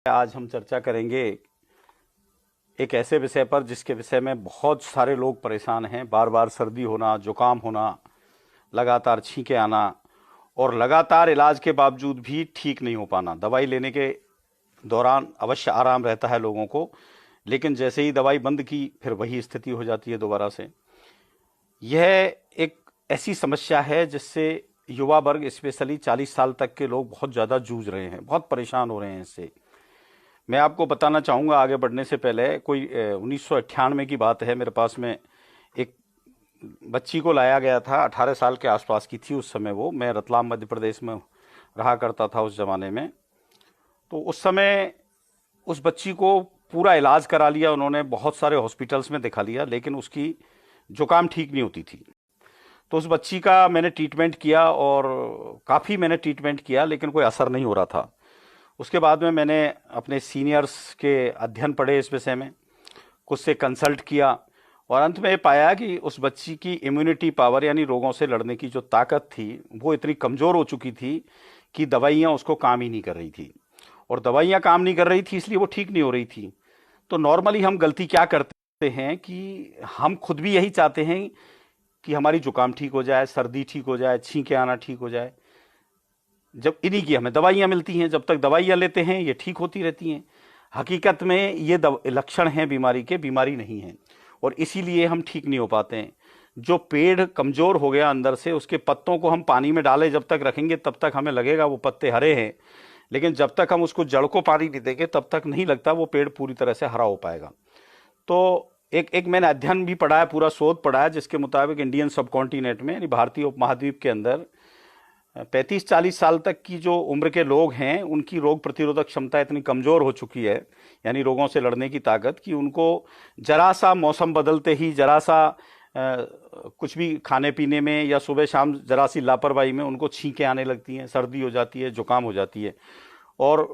आज हम चर्चा करेंगे एक ऐसे विषय पर जिसके विषय में बहुत सारे लोग परेशान हैं। बार बार सर्दी होना, जुकाम होना, लगातार छींके आना और लगातार इलाज के बावजूद भी ठीक नहीं हो पाना। दवाई लेने के दौरान अवश्य आराम रहता है लोगों को, लेकिन जैसे ही दवाई बंद की फिर वही स्थिति हो जाती है दोबारा से। यह एक ऐसी समस्या है जिससे युवा वर्ग, स्पेशली 40 साल तक के लोग बहुत ज़्यादा जूझ रहे हैं, बहुत परेशान हो रहे हैं इससे। मैं आपको बताना चाहूँगा आगे बढ़ने से पहले, कोई 1998 की बात है। मेरे पास में एक बच्ची को लाया गया था, 18 साल के आसपास की थी उस समय वो। मैं रतलाम मध्य प्रदेश में रहा करता था उस ज़माने में। तो उस समय उस बच्ची को पूरा इलाज करा लिया उन्होंने, बहुत सारे हॉस्पिटल्स में दिखा लिया, लेकिन उसकी जुकाम ठीक नहीं होती थी। तो उस बच्ची का मैंने ट्रीटमेंट किया और काफ़ी मैंने ट्रीटमेंट किया, लेकिन कोई असर नहीं हो रहा था। उसके बाद में मैंने अपने सीनियर्स के अध्ययन पढ़े इस विषय में, कुछ से कंसल्ट किया और अंत में ये पाया कि उस बच्ची की इम्यूनिटी पावर, यानी रोगों से लड़ने की जो ताकत थी, वो इतनी कमज़ोर हो चुकी थी कि दवाइयाँ उसको काम ही नहीं कर रही थी। और दवाइयाँ काम नहीं कर रही थी इसलिए वो ठीक नहीं हो रही थी। तो नॉर्मली हम गलती क्या करते हैं कि हम खुद भी यही चाहते हैं कि हमारी जुकाम ठीक हो जाए, सर्दी ठीक हो जाए, छींके आना ठीक हो जाए। जब इन्हीं की हमें दवाइयाँ मिलती हैं, जब तक दवाइयाँ लेते हैं ये ठीक होती रहती हैं। हकीकत में ये लक्षण हैं बीमारी के, बीमारी नहीं है, और इसीलिए हम ठीक नहीं हो पाते हैं। जो पेड़ कमज़ोर हो गया अंदर से, उसके पत्तों को हम पानी में डाले जब तक रखेंगे तब तक हमें लगेगा वो पत्ते हरे हैं, लेकिन जब तक हम उसको जड़ को पानी नहीं देंगे तब तक नहीं लगता वो पेड़ पूरी तरह से हरा हो पाएगा। तो एक मैंने अध्ययन भी पढ़ा है, पूरा शोध पढ़ा है, जिसके मुताबिक इंडियन सब कॉन्टिनेंट में, यानी भारतीय उपमहाद्वीप के अंदर 35-40 साल तक की जो उम्र के लोग हैं, उनकी रोग प्रतिरोधक क्षमता इतनी कमज़ोर हो चुकी है, यानी रोगों से लड़ने की ताकत, कि उनको जरा सा मौसम बदलते ही, जरा सा कुछ भी खाने पीने में या सुबह शाम जरा सी लापरवाही में उनको छींकें आने लगती हैं, सर्दी हो जाती है, जुकाम हो जाती है। और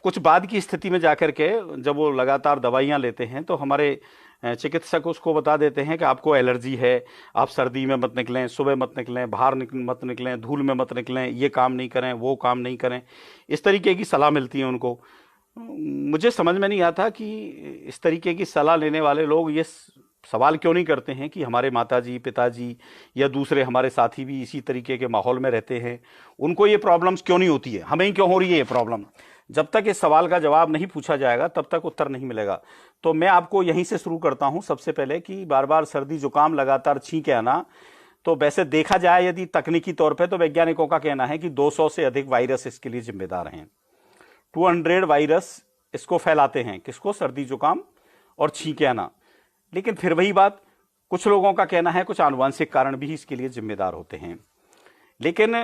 कुछ बाद की स्थिति में जाकर के जब वो लगातार दवाइयाँ लेते हैं तो हमारे चिकित्सक उसको बता देते हैं कि आपको एलर्जी है, आप सर्दी में मत निकलें, सुबह मत निकलें, बाहर मत निकलें, धूल में मत निकलें, ये काम नहीं करें, वो काम नहीं करें। इस तरीके की सलाह मिलती है उनको। मुझे समझ में नहीं आता कि इस तरीके की सलाह लेने वाले लोग ये सवाल क्यों नहीं करते हैं कि हमारे माताजी, पिताजी या दूसरे हमारे साथी भी इसी तरीके के माहौल में रहते हैं, उनको ये प्रॉब्लम्स क्यों नहीं होती है, हमें ही क्यों हो रही है ये प्रॉब्लम। जब तक इस सवाल का जवाब नहीं पूछा जाएगा तब तक उत्तर नहीं मिलेगा। तो मैं आपको यहीं से शुरू करता हूं सबसे पहले कि बार बार सर्दी जुकाम, लगातार छींके आना, तो वैसे देखा जाए यदि तकनीकी तौर पे, तो वैज्ञानिकों का कहना है कि 200 से अधिक वायरस इसके लिए जिम्मेदार हैं। 200 वायरस इसको फैलाते हैं, किसको, सर्दी जुकाम और छींके आना। लेकिन फिर वही बात, कुछ लोगों का कहना है कुछ आनुवंशिक कारण भी इसके लिए जिम्मेदार होते हैं। लेकिन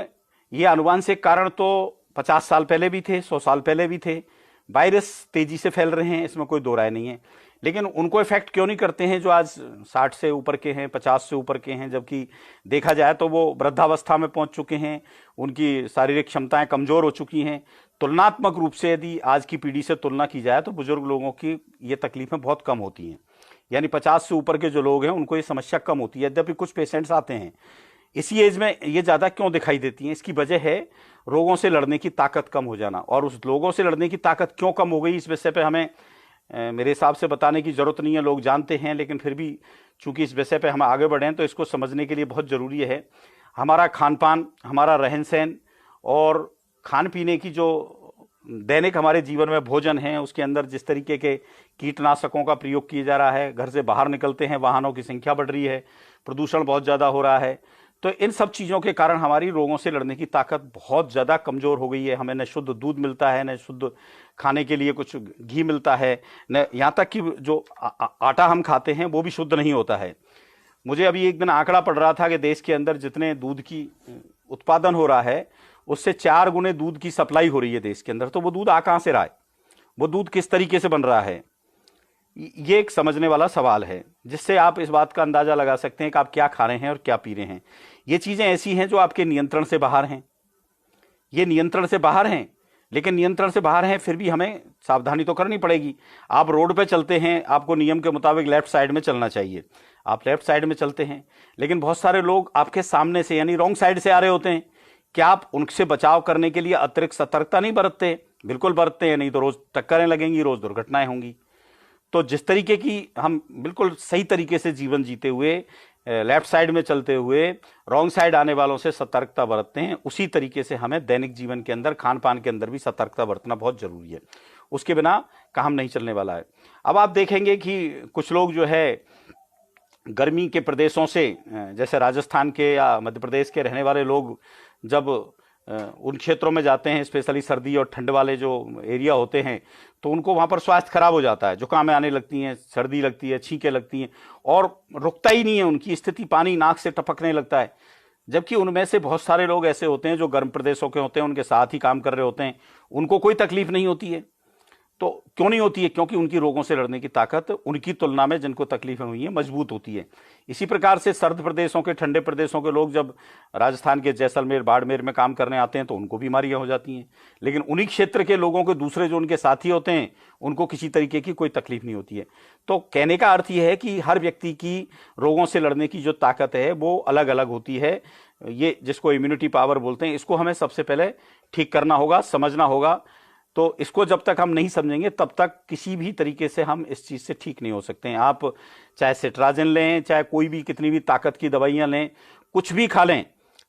ये आनुवंशिक कारण तो 50 साल पहले भी थे, 100 साल पहले भी थे। वायरस तेजी से फैल रहे हैं, इसमें कोई दो राय नहीं है, लेकिन उनको इफेक्ट क्यों नहीं करते हैं जो आज 60 से ऊपर के हैं, 50 से ऊपर के हैं, जबकि देखा जाए तो वो वृद्धावस्था में पहुंच चुके हैं, उनकी शारीरिक क्षमताएं कमजोर हो चुकी हैं। तुलनात्मक रूप से यदि आज की पीढ़ी से तुलना की जाए तो बुजुर्ग लोगों की ये तकलीफें बहुत कम होती हैं, यानी 50 से ऊपर के जो लोग हैं उनको ये समस्या कम होती है। यद्यपि कुछ पेशेंट्स आते हैं इसी एज में, ये ज़्यादा क्यों दिखाई देती हैं, इसकी वजह है रोगों से लड़ने की ताकत कम हो जाना। और उस लोगों से लड़ने की ताकत क्यों कम हो गई, इस विषय पे हमें मेरे हिसाब से बताने की ज़रूरत नहीं है, लोग जानते हैं, लेकिन फिर भी चूंकि इस विषय पे हम आगे बढ़ें तो इसको समझने के लिए बहुत ज़रूरी है। हमारा खान पान, हमारा रहन सहन और खान पीने की जो दैनिक हमारे जीवन में भोजन है, उसके अंदर जिस तरीके के कीटनाशकों का प्रयोग किया जा रहा है, घर से बाहर निकलते हैं, वाहनों की संख्या बढ़ रही है, प्रदूषण बहुत ज़्यादा हो रहा है, तो इन सब चीज़ों के कारण हमारी रोगों से लड़ने की ताकत बहुत ज़्यादा कमज़ोर हो गई है। हमें न शुद्ध दूध मिलता है, न शुद्ध खाने के लिए कुछ घी मिलता है, न यहाँ तक कि जो आटा हम खाते हैं वो भी शुद्ध नहीं होता है। मुझे अभी एक दिन आंकड़ा पढ़ रहा था कि देश के अंदर जितने दूध की उत्पादन हो रहा है उससे 4 गुने दूध की सप्लाई हो रही है देश के अंदर। तो वो दूध आ कहाँ से रहा है, वो दूध किस तरीके से बन रहा है, ये एक समझने वाला सवाल है, जिससे आप इस बात का अंदाजा लगा सकते हैं कि आप क्या खा रहे हैं और क्या पी रहे हैं। ये चीज़ें ऐसी हैं जो आपके नियंत्रण से बाहर हैं, ये नियंत्रण से बाहर हैं, लेकिन नियंत्रण से बाहर हैं, फिर भी हमें सावधानी तो करनी पड़ेगी। आप रोड पे चलते हैं, आपको नियम के मुताबिक लेफ्ट साइड में चलना चाहिए, आप लेफ्ट साइड में चलते हैं, लेकिन बहुत सारे लोग आपके सामने से यानी रॉन्ग साइड से आ रहे होते हैं। क्या आप उनसे बचाव करने के लिए अतिरिक्त सतर्कता नहीं बरतते? बिल्कुल बरतते हैं, नहीं तो रोज टक्करें लगेंगी, रोज दुर्घटनाएं होंगी। तो जिस तरीके की हम बिल्कुल सही तरीके से जीवन जीते हुए लेफ्ट साइड में चलते हुए रॉन्ग साइड आने वालों से सतर्कता बरतते हैं, उसी तरीके से हमें दैनिक जीवन के अंदर, खान पान के अंदर भी सतर्कता बरतना बहुत जरूरी है। उसके बिना काम नहीं चलने वाला है। अब आप देखेंगे कि कुछ लोग जो है गर्मी के प्रदेशों से, जैसे राजस्थान के या मध्य प्रदेश के रहने वाले लोग जब उन क्षेत्रों में जाते हैं, स्पेशली सर्दी और ठंड वाले जो एरिया होते हैं, तो उनको वहाँ पर स्वास्थ्य खराब हो जाता है, जुकामें आने लगती हैं, सर्दी लगती है, छींकें लगती हैं, और रुकता ही नहीं है उनकी स्थिति, पानी नाक से टपकने लगता है। जबकि उनमें से बहुत सारे लोग ऐसे होते हैं जो गर्म प्रदेशों के होते हैं, उनके साथ ही काम कर रहे होते हैं, उनको कोई तकलीफ नहीं होती है। तो क्यों नहीं होती है? क्योंकि उनकी रोगों से लड़ने की ताकत उनकी तुलना में जिनको तकलीफें हुई हैं मजबूत होती है। इसी प्रकार से सर्द प्रदेशों के, ठंडे प्रदेशों के लोग जब राजस्थान के जैसलमेर, बाड़मेर में काम करने आते हैं तो उनको बीमारियां हो जाती हैं, लेकिन उन्हीं क्षेत्र के लोगों के दूसरे जो उनके साथी होते हैं उनको किसी तरीके की कोई तकलीफ नहीं होती है। तो कहने का अर्थ यह है कि हर व्यक्ति की रोगों से लड़ने की जो ताकत है वो अलग अलग होती है। ये जिसको इम्यूनिटी पावर बोलते हैं, इसको हमें सबसे पहले ठीक करना होगा, समझना होगा। तो इसको जब तक हम नहीं समझेंगे तब तक किसी भी तरीके से हम इस चीज से ठीक नहीं हो सकते हैं। आप चाहे सिट्राजिन लें, चाहे कोई भी कितनी भी ताकत की दवाइयां लें, कुछ भी खा लें,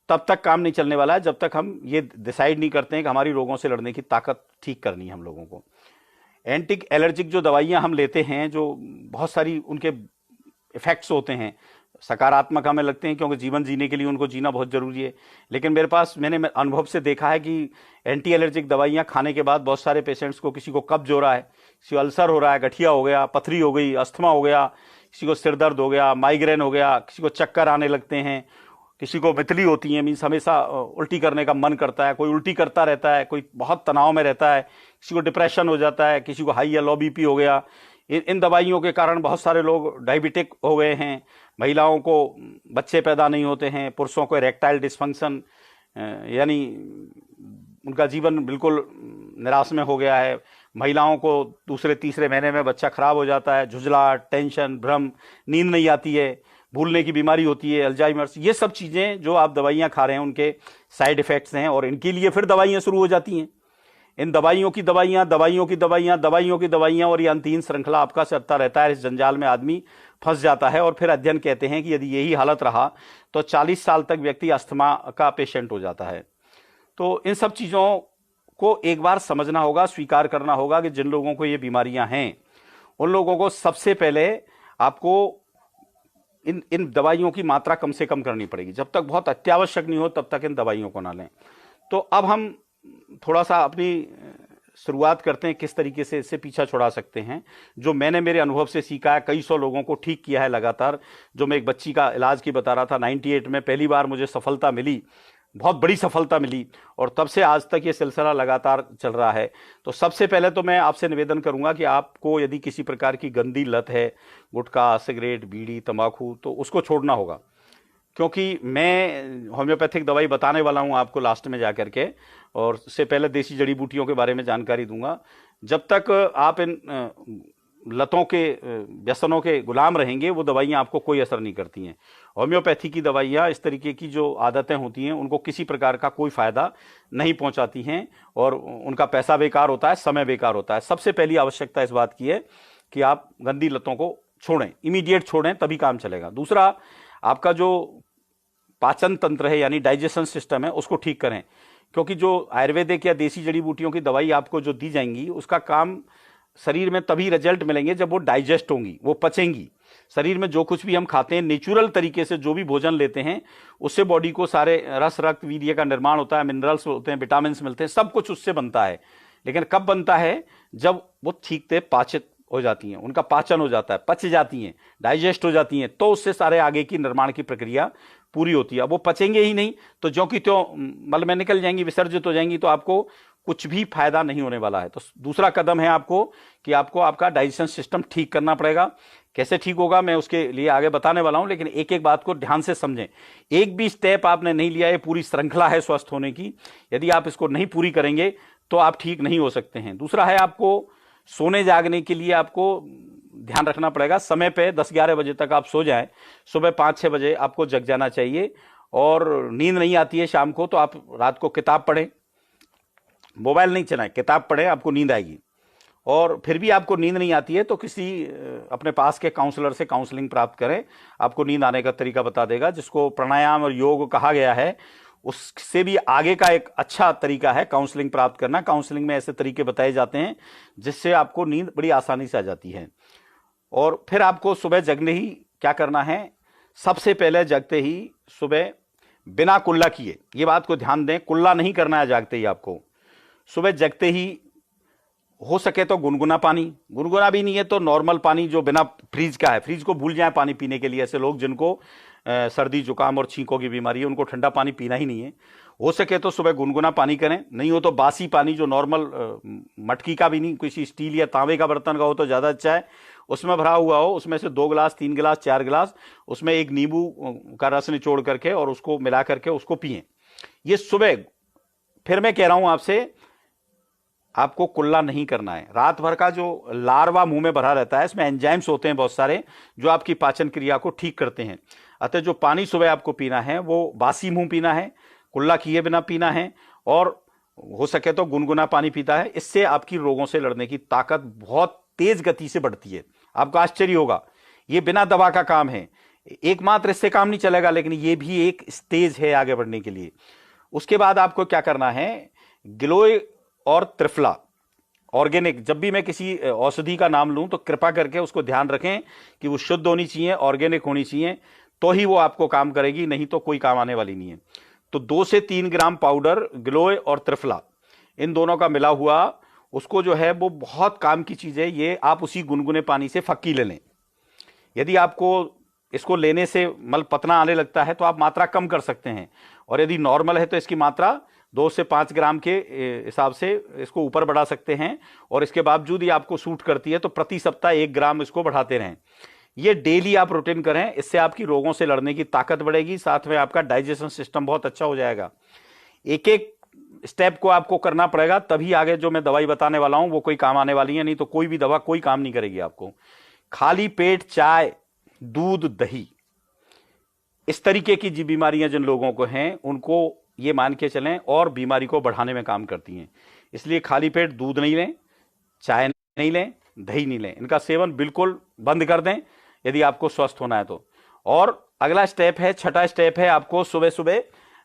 तब तक काम नहीं चलने वाला है जब तक हम ये डिसाइड नहीं करते हैं कि हमारी रोगों से लड़ने की ताकत ठीक करनी है हम लोगों को। एंटी एलर्जिक जो दवाइयां हम लेते हैं, जो बहुत सारी उनके इफेक्ट्स होते हैं, सकारात्मक हमें लगते हैं क्योंकि जीवन जीने के लिए उनको जीना बहुत जरूरी है, लेकिन मैंने अनुभव से देखा है कि एंटी एलर्जिक दवाइयां खाने के बाद बहुत सारे पेशेंट्स को, किसी को कब्ज हो रहा है, किसी को अल्सर हो रहा है, गठिया हो गया, पथरी हो गई, अस्थमा हो गया, किसी को सिर दर्द हो गया, माइग्रेन हो गया, किसी को चक्कर आने लगते हैं, किसी को मितली होती है, मीन्स हमेशा उल्टी करने का मन करता है, कोई उल्टी करता रहता है, कोई बहुत तनाव में रहता है, किसी को डिप्रेशन हो जाता है, किसी को हाई या लो बीपी हो गया। इन दवाइयों के कारण बहुत सारे लोग डायबिटिक हो गए हैं, महिलाओं को बच्चे पैदा नहीं होते हैं, पुरुषों को इरेक्टाइल डिस्फंक्शन, यानी उनका जीवन बिल्कुल निराश में हो गया है, महिलाओं को दूसरे तीसरे महीने में बच्चा खराब हो जाता है, झुंझलाहट, टेंशन, भ्रम, नींद नहीं आती है, भूलने की बीमारी होती है, अल्जाइमर्स। ये सब चीजें जो आप दवाइयां खा रहे हैं उनके साइड इफेक्ट्स हैं, और इनके लिए फिर दवाइयां शुरू हो जाती हैं। इन दवाइयों की दवाइयां, दवाइयों की दवाइयां, दवाइयों की दवाइयां, और ये अंतहीन श्रृंखला आपका चलता रहता है। इस जंजाल में आदमी फंस जाता है, और फिर अध्ययन कहते हैं कि यदि यही हालत रहा तो 40 साल तक व्यक्ति अस्थमा का पेशेंट हो जाता है। तो इन सब चीजों को एक बार समझना होगा, स्वीकार करना होगा कि जिन लोगों को ये बीमारियां हैं उन लोगों को सबसे पहले आपको इन दवाइयों की मात्रा कम से कम करनी पड़ेगी। जब तक बहुत अत्यावश्यक नहीं हो तब तक इन दवाइयों को ना लें। तो अब हम थोड़ा सा अपनी शुरुआत करते हैं किस तरीके से इससे पीछा छुड़ा सकते हैं। जो मैंने मेरे अनुभव से सीखा है, कई सौ लोगों को ठीक किया है लगातार। जो मैं एक बच्ची का इलाज की बता रहा था, 98 में पहली बार मुझे सफलता मिली, बहुत बड़ी सफलता मिली, और तब से आज तक ये सिलसिला लगातार चल रहा है। तो सबसे पहले तो मैं आपसे निवेदन करूंगा कि आपको यदि किसी प्रकार की गंदी लत है, गुटखा, सिगरेट, बीड़ी, तंबाकू, तो उसको छोड़ना होगा। क्योंकि मैं होम्योपैथिक दवाई बताने वाला हूं आपको लास्ट में जाकर के, और उससे पहले देसी जड़ी बूटियों के बारे में जानकारी दूंगा। जब तक आप इन लतों के, व्यसनों के गुलाम रहेंगे, वो दवाइयां आपको कोई असर नहीं करती हैं। होम्योपैथी की दवाइयां इस तरीके की जो आदतें होती हैं उनको किसी प्रकार का कोई फायदा नहीं पहुंचाती हैं, और उनका पैसा बेकार होता है, समय बेकार होता है। सबसे पहली आवश्यकता इस बात की है कि आप गंदी लतों को छोड़ें, इमीडिएट छोड़ें, तभी काम चलेगा। दूसरा, आपका जो पाचन तंत्र है यानी डाइजेशन सिस्टम है उसको ठीक करें, क्योंकि जो आयुर्वेदिक या देसी जड़ी बूटियों की दवाई आपको जो दी जाएंगी उसका काम शरीर में तभी रिजल्ट मिलेंगे जब वो डाइजेस्ट होंगी, वो पचेंगी। शरीर में जो कुछ भी हम खाते हैं, नेचुरल तरीके से जो भी भोजन लेते हैं, उससे बॉडी को सारे रस, रक्त, वीर्य का निर्माण होता है, मिनरल्स होते हैं, विटामिन मिलते हैं, सब कुछ उससे बनता है। लेकिन कब बनता है? जब वो ठीक से पाचित हो जाती हैं, उनका पाचन हो जाता है, पच जाती हैं, डाइजेस्ट हो जाती हैं, तो उससे सारे आगे की निर्माण की प्रक्रिया पूरी होती है। अब वो पचेंगे ही नहीं तो ज्यों की त्यों मल में निकल जाएंगी, विसर्जित हो जाएंगी, तो आपको कुछ भी फायदा नहीं होने वाला है। तो दूसरा कदम है आपको कि आपको आपका डाइजेशन सिस्टम ठीक करना पड़ेगा। कैसे ठीक होगा मैं उसके लिए आगे बताने वाला हूं, लेकिन एक एक बात को ध्यान से समझें। एक भी स्टेप आपने नहीं लिया, ये पूरी श्रृंखला है स्वस्थ होने की। यदि आप इसको नहीं पूरी करेंगे तो आप ठीक नहीं हो सकते हैं। दूसरा है, आपको सोने जागने के लिए आपको ध्यान रखना पड़ेगा, समय पे 10-11 बजे तक आप सो जाएं, सुबह 5-6 बजे आपको जग जाना चाहिए। और नींद नहीं आती है शाम को तो आप रात को किताब पढ़ें, मोबाइल नहीं चलाएं, किताब पढ़ें, आपको नींद आएगी। और फिर भी आपको नींद नहीं आती है तो किसी अपने पास के काउंसलर से काउंसलिंग प्राप्त करें, आपको नींद आने का तरीका बता देगा, जिसको प्राणायाम और योग कहा गया है। उससे भी आगे का एक अच्छा तरीका है काउंसलिंग प्राप्त करना। काउंसलिंग में ऐसे तरीके बताए जाते हैं जिससे आपको नींद बड़ी आसानी से आ जाती है। और फिर आपको सुबह जगने ही क्या करना है, सबसे पहले जगते ही सुबह बिना कुल्ला किए, ये बात को ध्यान दें, कुल्ला नहीं करना है जागते ही आपको। सुबह जगते ही हो सके तो गुनगुना पानी, गुनगुना भी नहीं है तो नॉर्मल पानी जो बिना फ्रीज का है, फ्रीज को भूल जाएं पानी पीने के लिए। ऐसे लोग जिनको सर्दी जुकाम और छींकों की बीमारी है उनको ठंडा पानी पीना ही नहीं है। हो सके तो सुबह गुनगुना पानी करें, नहीं हो तो बासी पानी जो नॉर्मल मटकी का भी नहीं, किसी स्टील या तांबे का बर्तन का हो तो ज़्यादा अच्छा है, उसमें भरा हुआ हो, उसमें से 2 गिलास 3 गिलास 4 गिलास, उसमें एक नींबू का रस निचोड़ करके और उसको मिला करके उसको पिएं। ये सुबह, फिर मैं कह रहा हूं आपसे, आपको कुल्ला नहीं करना है। रात भर का जो लार्वा मुंह में भरा रहता है, इसमें एंजाइम्स होते हैं बहुत सारे जो आपकी पाचन क्रिया को ठीक करते हैं। अतः जो पानी सुबह आपको पीना है वो बासी मुंह पीना है, कुल्ला किए बिना पीना है, और हो सके तो गुनगुना पानी पीता है। इससे आपकी रोगों से लड़ने की ताकत बहुत तेज गति से बढ़ती है। आपको आश्चर्य होगा, ये बिना दवा का काम है, एकमात्र इससे काम नहीं चलेगा, लेकिन ये भी एक स्टेज है आगे बढ़ने के लिए। उसके बाद आपको क्या करना है, गिलोय और त्रिफला ऑर्गेनिक, जब भी मैं किसी औषधि का नाम लूं तो कृपा करके उसको ध्यान रखें कि वो शुद्ध होनी चाहिए, ऑर्गेनिक होनी चाहिए, तो ही वो आपको काम करेगी, नहीं तो कोई काम आने वाली नहीं है। तो 2 से 3 ग्राम पाउडर गिलोय और त्रिफला, इन दोनों का मिला हुआ, उसको जो है वो बहुत काम की चीज है। ये आप उसी गुनगुने पानी से फक्की ले लें। यदि आपको इसको लेने से मल पतना आने लगता है तो आप मात्रा कम कर सकते हैं, और यदि नॉर्मल है तो इसकी मात्रा 2 से 5 ग्राम के हिसाब से इसको ऊपर बढ़ा सकते हैं। और इसके बावजूद ही आपको सूट करती है तो प्रति सप्ताह 1 ग्राम इसको बढ़ाते रहें। ये डेली आप रूटीन करें, इससे आपकी रोगों से लड़ने की ताकत बढ़ेगी, साथ में आपका डाइजेशन सिस्टम बहुत अच्छा हो जाएगा। एक एक स्टेप को आपको करना पड़ेगा, तभी आगे जो मैं दवाई बताने वाला हूं वो कोई काम आने वाली है, नहीं तो कोई भी दवा कोई काम नहीं करेगी आपको। खाली पेट चाय, दूध, दही, इस तरीके की जी बीमारियां जिन लोगों को हैं उनको ये मान के चलें और बीमारी को बढ़ाने में काम करती हैं। इसलिए खाली पेट दूध नहीं लें, चाय नहीं लें, दही नहीं लें, इनका सेवन बिल्कुल बंद कर दें यदि आपको स्वस्थ होना है तो। और अगला स्टेप है, छठा स्टेप है, आपको सुबह सुबह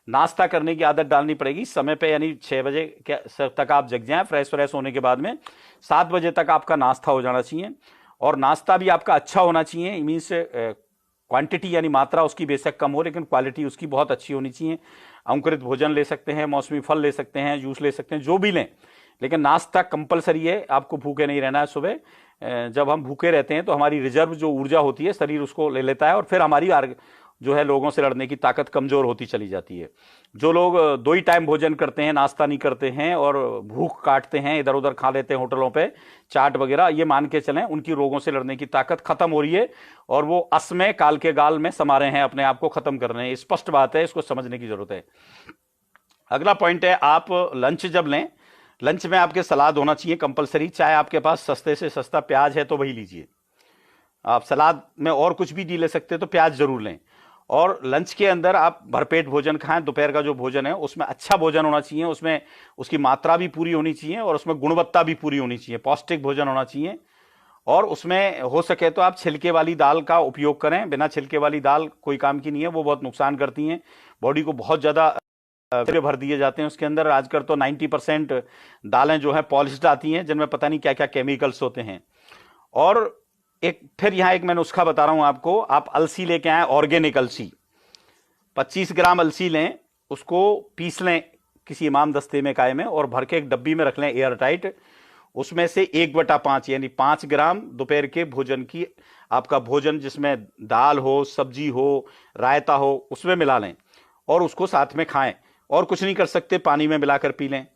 नाश्ता करने की आदत डालनी पड़ेगी समय पे, यानी 6 बजे तक आप जग जाएं। फ्रेश होने के बाद में 7 बजे तक आपका नाश्ता हो जाना चाहिए, और नाश्ता भी आपका अच्छा होना चाहिए। मीन्स क्वांटिटी यानी मात्रा उसकी बेशक कम हो, लेकिन क्वालिटी उसकी बहुत अच्छी होनी चाहिए। अंकुरित भोजन ले सकते हैं, मौसमी फल ले सकते हैं, जूस ले सकते हैं, जो भी लें, लेकिन नाश्ता कंपलसरी है। आपको भूखे नहीं रहना है सुबह। जब हम भूखे रहते हैं तो हमारी रिजर्व जो ऊर्जा होती है शरीर उसको ले लेता है, और फिर हमारी जो है लोगों से लड़ने की ताकत कमजोर होती चली जाती है। जो लोग 2 ही टाइम भोजन करते हैं, नाश्ता नहीं करते हैं और भूख काटते हैं, इधर उधर खा लेते हैं होटलों पे चाट वगैरह, ये मान के चलें उनकी रोगों से लड़ने की ताकत खत्म हो रही है, और वो असमय काल के गाल में समा रहे हैं, अपने आप को खत्म कर रहे हैं। स्पष्ट बात है, इसको समझने की जरूरत है। अगला पॉइंट है, आप लंच जब लें, लंच में आपके सलाद होना चाहिए कंपलसरी। चाहे आपके पास सस्ते से सस्ता प्याज है तो वही लीजिए, आप सलाद में और कुछ भी नहीं ले सकते तो प्याज जरूर लें। और लंच के अंदर आप भरपेट भोजन खाएं। दोपहर का जो भोजन है उसमें अच्छा भोजन होना चाहिए, उसमें उसकी मात्रा भी पूरी होनी चाहिए और उसमें गुणवत्ता भी पूरी होनी चाहिए, पौष्टिक भोजन होना चाहिए। और उसमें हो सके तो आप छिलके वाली दाल का उपयोग करें। बिना छिलके वाली दाल कोई काम की नहीं है, वो बहुत नुकसान करती हैं, बॉडी को बहुत ज़्यादा भर दिए जाते हैं उसके अंदर। आजकल तो 90% दालें जो है पॉलिश्ड आती हैं, जिनमें पता नहीं क्या क्या केमिकल्स होते हैं। और फिर यहाँ एक मैं नुस्खा बता रहा हूं आपको, आप अलसी लेके आए, ऑर्गेनिक अलसी, 25 ग्राम अलसी लें, उसको पीस लें किसी इमाम दस्ते में काय में, और भर के एक डब्बी में रख लें एयर टाइट। उसमें से 1/5 यानी 5 ग्राम दोपहर के भोजन की, आपका भोजन जिसमें दाल हो, सब्जी हो, रायता हो, उसमें मिला लें और उसको साथ में खाएं। और कुछ नहीं कर सकते, पानी में मिलाकर पी लें,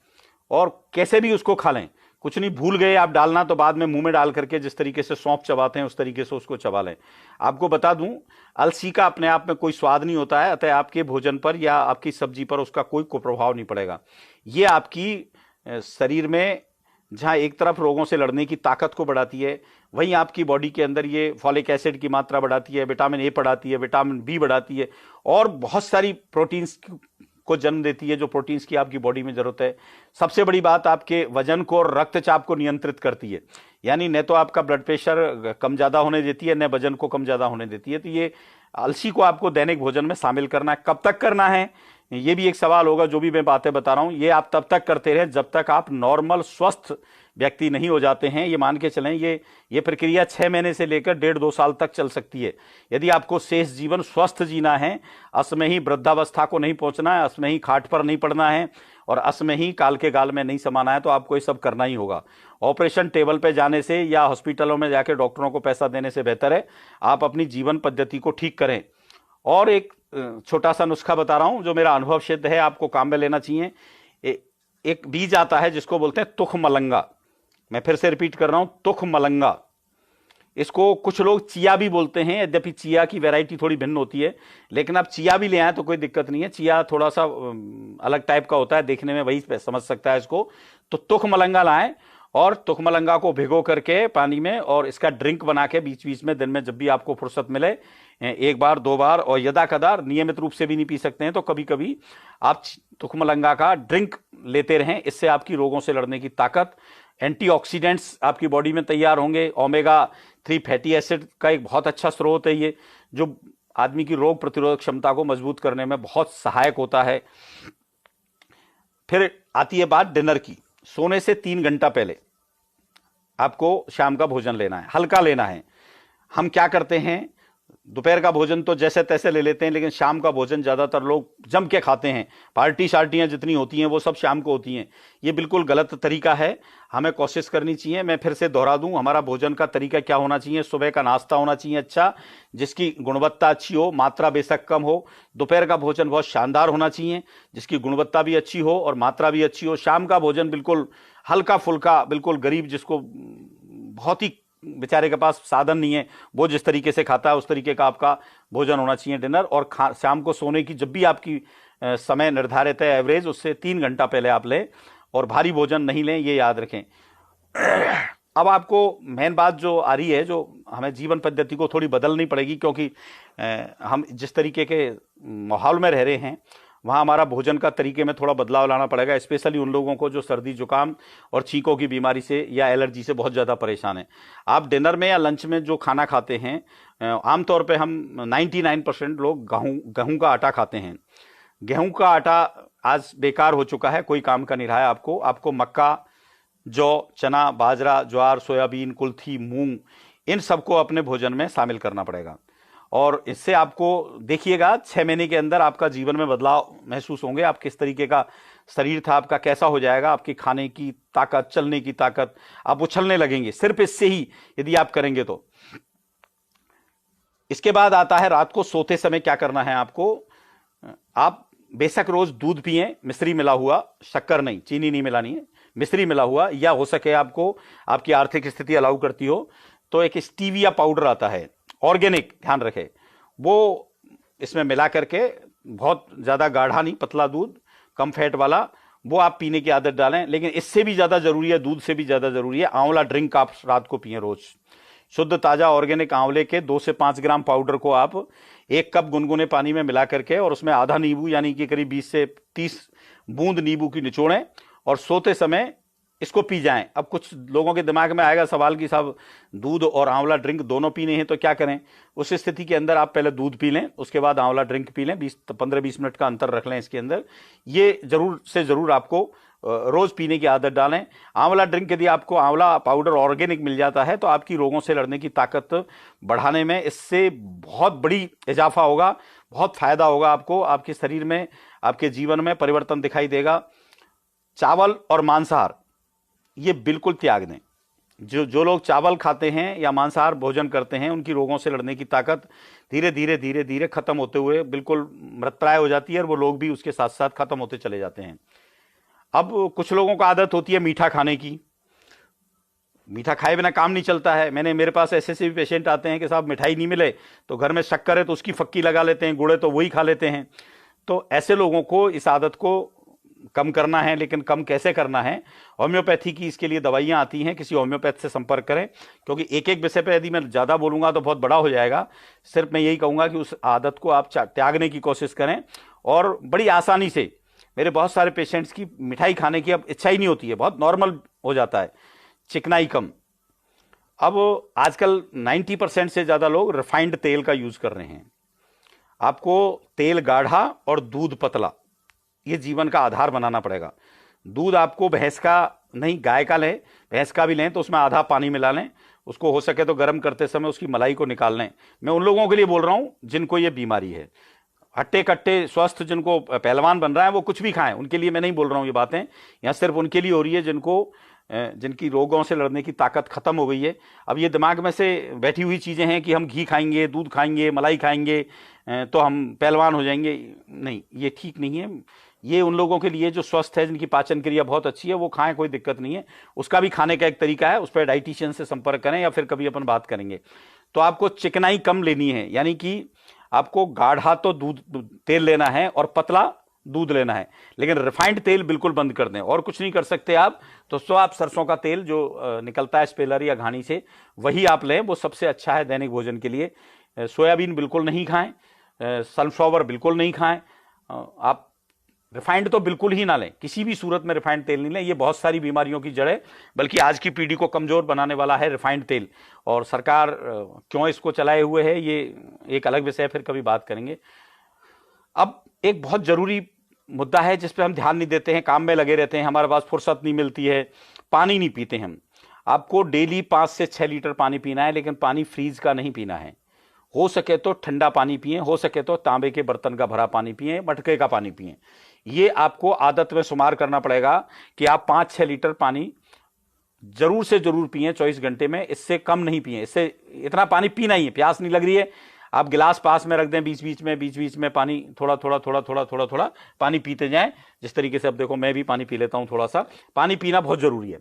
और कैसे भी उसको खा लें। कुछ नहीं, भूल गए आप डालना तो बाद में मुंह में डाल करके जिस तरीके से सौंफ चबाते हैं उस तरीके से उसको चबा लें। आपको बता दूं, अलसी का अपने आप में कोई स्वाद नहीं होता है, अतः आपके भोजन पर या आपकी सब्जी पर उसका कोई कुप्रभाव नहीं पड़ेगा। ये आपकी शरीर में जहाँ एक तरफ रोगों से लड़ने की ताकत को बढ़ाती है, वहीं आपकी बॉडी के अंदर ये फॉलिक एसिड की मात्रा बढ़ाती है, विटामिन ए बढ़ाती है, विटामिन बी बढ़ाती है, और बहुत सारी प्रोटीन्स को जन्म देती है, जो प्रोटीन्स की आपकी बॉडी में जरूरत है। सबसे बड़ी बात, आपके वजन को और रक्तचाप को नियंत्रित करती है, यानी न तो आपका ब्लड प्रेशर कम ज़्यादा होने देती है, न वजन को कम ज़्यादा होने देती है। तो ये अलसी को आपको दैनिक भोजन में शामिल करना है। कब तक करना है, ये भी एक सवाल होगा। जो भी मैं बातें बता रहा हूं, ये आप तब तक करते रहें जब तक आप नॉर्मल स्वस्थ व्यक्ति नहीं हो जाते हैं। ये मान के चलें, ये प्रक्रिया 6 महीने से लेकर 1.5-2 साल तक चल सकती है। यदि आपको शेष जीवन स्वस्थ जीना है, असमय ही वृद्धावस्था को नहीं पहुंचना है, असमय ही खाट पर नहीं पड़ना है, और असमय ही काल के गाल में नहीं समाना है, तो आपको ये सब करना ही होगा। ऑपरेशन टेबल पे जाने से या हॉस्पिटलों में जाके डॉक्टरों को पैसा देने से बेहतर है आप अपनी जीवन पद्धति को ठीक करें। और एक छोटा सा नुस्खा बता रहा हूं, जो मेरा अनुभव सिद्ध है, आपको काम में लेना चाहिए। एक बीज आता है जिसको बोलते हैं तुख मलंगा। मैं फिर से रिपीट कर रहा हूं, तुख मलंगा। इसको कुछ लोग चिया भी बोलते हैं, यद्यपि चिया की वैरायटी थोड़ी भिन्न होती है, लेकिन आप चिया भी ले आए तो कोई दिक्कत नहीं है। चिया थोड़ा सा अलग टाइप का होता है, देखने में वही समझ सकता है इसको। तो तुख मलंगा लाएं और तुख मलंगा को भिगो करके पानी में, और इसका ड्रिंक बना के बीच बीच में दिन में जब भी आपको फुर्सत मिले, 1 बार 2 बार, और यदा कदार नियमित रूप से भी नहीं पी सकते हैं तो कभी कभी आप तुख मलंगा का ड्रिंक लेते रहें। इससे आपकी रोगों से लड़ने की ताकत, एंटीऑक्सीडेंट्स आपकी बॉडी में तैयार होंगे। ओमेगा 3 फैटी एसिड का एक बहुत अच्छा स्रोत है ये, जो आदमी की रोग प्रतिरोधक क्षमता को मजबूत करने में बहुत सहायक होता है। फिर आती है बात डिनर की। सोने से 3 घंटा पहले आपको शाम का भोजन लेना है, हल्का लेना है। हम क्या करते हैं, दोपहर का भोजन तो जैसे तैसे ले लेते हैं, लेकिन शाम का भोजन ज्यादातर लोग जम के खाते हैं। पार्टी शार्टियां जितनी होती हैं वो सब शाम को होती हैं। ये बिल्कुल गलत तरीका है, हमें कोशिश करनी चाहिए। मैं फिर से दोहरा दूं, हमारा भोजन का तरीका क्या होना चाहिए। सुबह का नाश्ता होना चाहिए अच्छा, जिसकी गुणवत्ता अच्छी हो, मात्रा बेशक कम हो। दोपहर का भोजन बहुत शानदार होना चाहिए, जिसकी गुणवत्ता भी अच्छी हो और मात्रा भी अच्छी हो। शाम का भोजन बिल्कुल हल्का फुल्का, बिल्कुल गरीब, जिसको बहुत ही बेचारे के पास साधन नहीं है, वो जिस तरीके से खाता है उस तरीके का आपका भोजन होना चाहिए डिनर। और शाम को सोने की जब भी आपकी समय निर्धारित है एवरेज, उससे 3 घंटा पहले आप लें, और भारी भोजन नहीं लें, ये याद रखें। अब आपको मेन बात जो आ रही है, जो हमें जीवन पद्धति को थोड़ी बदलनी पड़ेगी, क्योंकि हम जिस तरीके के माहौल में रह रहे हैं वहाँ हमारा भोजन का तरीके में थोड़ा बदलाव लाना पड़ेगा, स्पेशली उन लोगों को जो सर्दी जुकाम और छींकों की बीमारी से या एलर्जी से बहुत ज़्यादा परेशान हैं। आप डिनर में या लंच में जो खाना खाते हैं, आमतौर पे हम 99% लोग गेहूं का आटा खाते हैं। गेहूं का आटा आज बेकार हो चुका है, कोई काम का नहीं रहा है। आपको मक्का, जौ, चना, बाजरा, ज्वार, सोयाबीन, कुल्थी, मूंग, इन सबको अपने भोजन में शामिल करना पड़ेगा। और इससे आपको देखिएगा 6 महीने के अंदर आपका जीवन में बदलाव महसूस होंगे। आप किस तरीके का शरीर था आपका, कैसा हो जाएगा, आपकी खाने की ताकत, चलने की ताकत, आप उछलने लगेंगे सिर्फ इससे ही, यदि आप करेंगे तो। इसके बाद आता है रात को सोते समय क्या करना है आपको। आप बेशक रोज दूध पिए, मिश्री मिला हुआ, शक्कर नहीं, चीनी नहीं मिलानी है, मिश्री मिला हुआ, या हो सके आपको आपकी आर्थिक स्थिति अलाउ करती हो तो एक स्टीविया पाउडर आता है, ऑर्गेनिक, ध्यान रखें, वो इसमें मिला करके, बहुत ज़्यादा गाढ़ा नहीं, पतला दूध, कम फैट वाला, वो आप पीने की आदत डालें। लेकिन इससे भी ज़्यादा ज़रूरी है, दूध से भी ज़्यादा ज़रूरी है, आंवला ड्रिंक आप रात को पिए रोज। शुद्ध ताज़ा ऑर्गेनिक आंवले के 2 से 5 ग्राम पाउडर को आप 1 कप गुनगुने पानी में मिला करके, और उसमें आधा नींबू यानी कि करीब 20 से 30 बूंद नींबू की निचोड़ें और सोते समय इसको पी जाएं। अब कुछ लोगों के दिमाग में आएगा सवाल कि साहब दूध और आंवला ड्रिंक दोनों पीने हैं तो क्या करें। उस स्थिति के अंदर आप पहले दूध पी लें, उसके बाद आंवला ड्रिंक पी लें, 15-20 मिनट का अंतर रख लें इसके अंदर। ये जरूर से जरूर आपको रोज पीने की आदत डालें। आंवला ड्रिंक यदि आपको आंवला पाउडर ऑर्गेनिक मिल जाता है तो आपकी रोगों से लड़ने की ताकत बढ़ाने में इससे बहुत बड़ी इजाफा होगा, बहुत फायदा होगा आपको, आपके शरीर में, आपके जीवन में परिवर्तन दिखाई देगा। चावल और मांसाहार ये बिल्कुल त्याग दें। जो लोग चावल खाते हैं या मांसाहार भोजन करते हैं, उनकी रोगों से लड़ने की ताकत धीरे धीरे धीरे धीरे खत्म होते हुए बिल्कुल मृतप्राय हो जाती है, और वो लोग भी उसके साथ साथ खत्म होते चले जाते हैं। अब कुछ लोगों को आदत होती है मीठा खाने की, मीठा खाए बिना काम नहीं चलता है। मेरे पास ऐसे भी पेशेंट आते हैं कि साहब मिठाई नहीं मिले तो घर में शक्कर है तो उसकी फक्की लगा लेते हैं, गुड़ है तो वही खा लेते हैं। तो ऐसे लोगों को इस आदत को कम करना है, लेकिन कम कैसे करना है, होम्योपैथी की इसके लिए दवाइयाँ आती हैं, किसी होम्योपैथ से संपर्क करें। क्योंकि एक एक विषय पे यदि मैं ज़्यादा बोलूँगा तो बहुत बड़ा हो जाएगा। सिर्फ मैं यही कहूँगा कि उस आदत को आप त्यागने की कोशिश करें, और बड़ी आसानी से। मेरे बहुत सारे पेशेंट्स की मिठाई खाने की अब इच्छा ही नहीं होती है, बहुत नॉर्मल हो जाता है, चिकनाई कम। अब आजकल 90% से ज़्यादा लोग रिफाइंड तेल का यूज़ कर रहे हैं। आपको तेल गाढ़ा और दूध पतला, ये जीवन का आधार बनाना पड़ेगा। दूध आपको भैंस का नहीं, गाय का लें, भैंस का भी लें तो उसमें आधा पानी मिला लें, उसको हो सके तो गर्म करते समय उसकी मलाई को निकाल लें। मैं उन लोगों के लिए बोल रहा हूँ जिनको ये बीमारी है, हट्टे कट्टे स्वस्थ जिनको पहलवान बन रहा है वो कुछ भी खाएं, उनके लिए मैं नहीं बोल रहा हूँ ये बातें। यहाँ सिर्फ उनके लिए हो रही है जिनकी रोगों से लड़ने की ताकत खत्म हो गई है। अब ये दिमाग में से बैठी हुई चीज़ें हैं कि हम घी खाएंगे, दूध खाएंगे, मलाई खाएंगे तो हम पहलवान हो जाएंगे। नहीं, ये ठीक नहीं है। ये उन लोगों के लिए जो स्वस्थ है, जिनकी पाचन क्रिया बहुत अच्छी है, वो खाएं, कोई दिक्कत नहीं है। उसका भी खाने का एक तरीका है, उस पर डाइटिशियन से संपर्क करें या फिर कभी अपन बात करेंगे। तो आपको चिकनाई कम लेनी है, यानी कि आपको गाढ़ा तो दूध तेल लेना है और पतला दूध लेना है, लेकिन रिफाइंड तेल बिल्कुल बंद कर दें। और कुछ नहीं कर सकते आप तो आप सरसों का तेल जो निकलता है स्पेलर या घानी से, वही आप लें, वो सबसे अच्छा है दैनिक भोजन के लिए। सोयाबीन बिल्कुल नहीं खाएं, सनफ्लावर बिल्कुल नहीं खाएं, आप रिफाइंड तो बिल्कुल ही ना लें, किसी भी सूरत में रिफाइंड तेल नहीं लें। ये बहुत सारी बीमारियों की जड़ है, बल्कि आज की पीढ़ी को कमजोर बनाने वाला है रिफाइंड तेल। और सरकार क्यों इसको चलाए हुए है, ये एक अलग विषय, फिर कभी बात करेंगे। अब एक बहुत जरूरी मुद्दा है जिस पे हम ध्यान नहीं देते हैं, काम में लगे रहते हैं, हमारे पास फुर्सत नहीं मिलती है, पानी नहीं पीते हम। आपको डेली 5 से 6 लीटर पानी पीना है, लेकिन पानी फ्रीज का नहीं पीना है। हो सके तो ठंडा पानी पिए, हो सके तो तांबे के बर्तन का भरा पानी पिए, मटके का पानी पिए। ये आपको आदत में शुमार करना पड़ेगा कि आप 5-6 लीटर पानी जरूर से जरूर पिए 24 घंटे में, इससे कम नहीं पिए। इससे इतना पानी पीना ही है, प्यास नहीं लग रही है, आप गिलास पास में रख दें, बीच बीच में पानी थोड़ा थोड़ा पानी पीते जाएं। जिस तरीके से अब देखो मैं भी पानी पी लेता हूं, थोड़ा सा पानी पीना बहुत जरूरी है।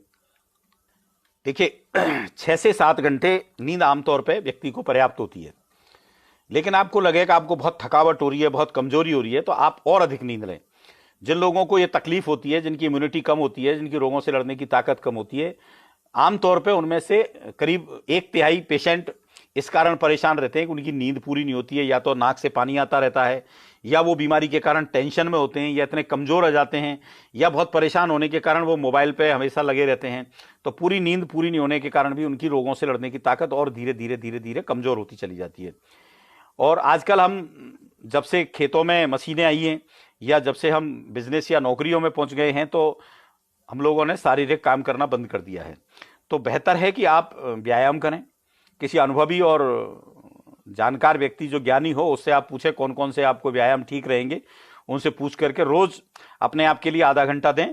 देखिए 6 से 7 घंटे नींद आमतौर पर व्यक्ति को पर्याप्त होती है, लेकिन आपको लगेगा आपको बहुत थकावट हो रही है, बहुत कमजोरी हो रही है, तो आप और अधिक नींद लें। जिन लोगों को ये तकलीफ होती है, जिनकी इम्यूनिटी कम होती है, जिनकी रोगों से लड़ने की ताकत कम होती है, आमतौर पे उनमें से करीब 1/3 पेशेंट इस कारण परेशान रहते हैं कि उनकी नींद पूरी नहीं होती है, या तो नाक से पानी आता रहता है, या वो बीमारी के कारण टेंशन में होते हैं, या इतने कमजोर हो जाते हैं, या बहुत परेशान होने के कारण वो मोबाइल पे हमेशा लगे रहते हैं। तो पूरी नींद पूरी नहीं होने के कारण भी उनकी रोगों से लड़ने की ताकत और धीरे धीरे कमजोर होती चली जाती है। और आजकल हम जब से खेतों में मशीनें आई हैं, या जब से हम बिजनेस या नौकरियों में पहुंच गए हैं, तो हम लोगों ने शारीरिक काम करना बंद कर दिया है। तो बेहतर है कि आप व्यायाम करें, किसी अनुभवी और जानकार व्यक्ति जो ज्ञानी हो उससे आप पूछें कौन कौन से आपको व्यायाम ठीक रहेंगे, उनसे पूछ करके रोज अपने आप के लिए आधा घंटा दें।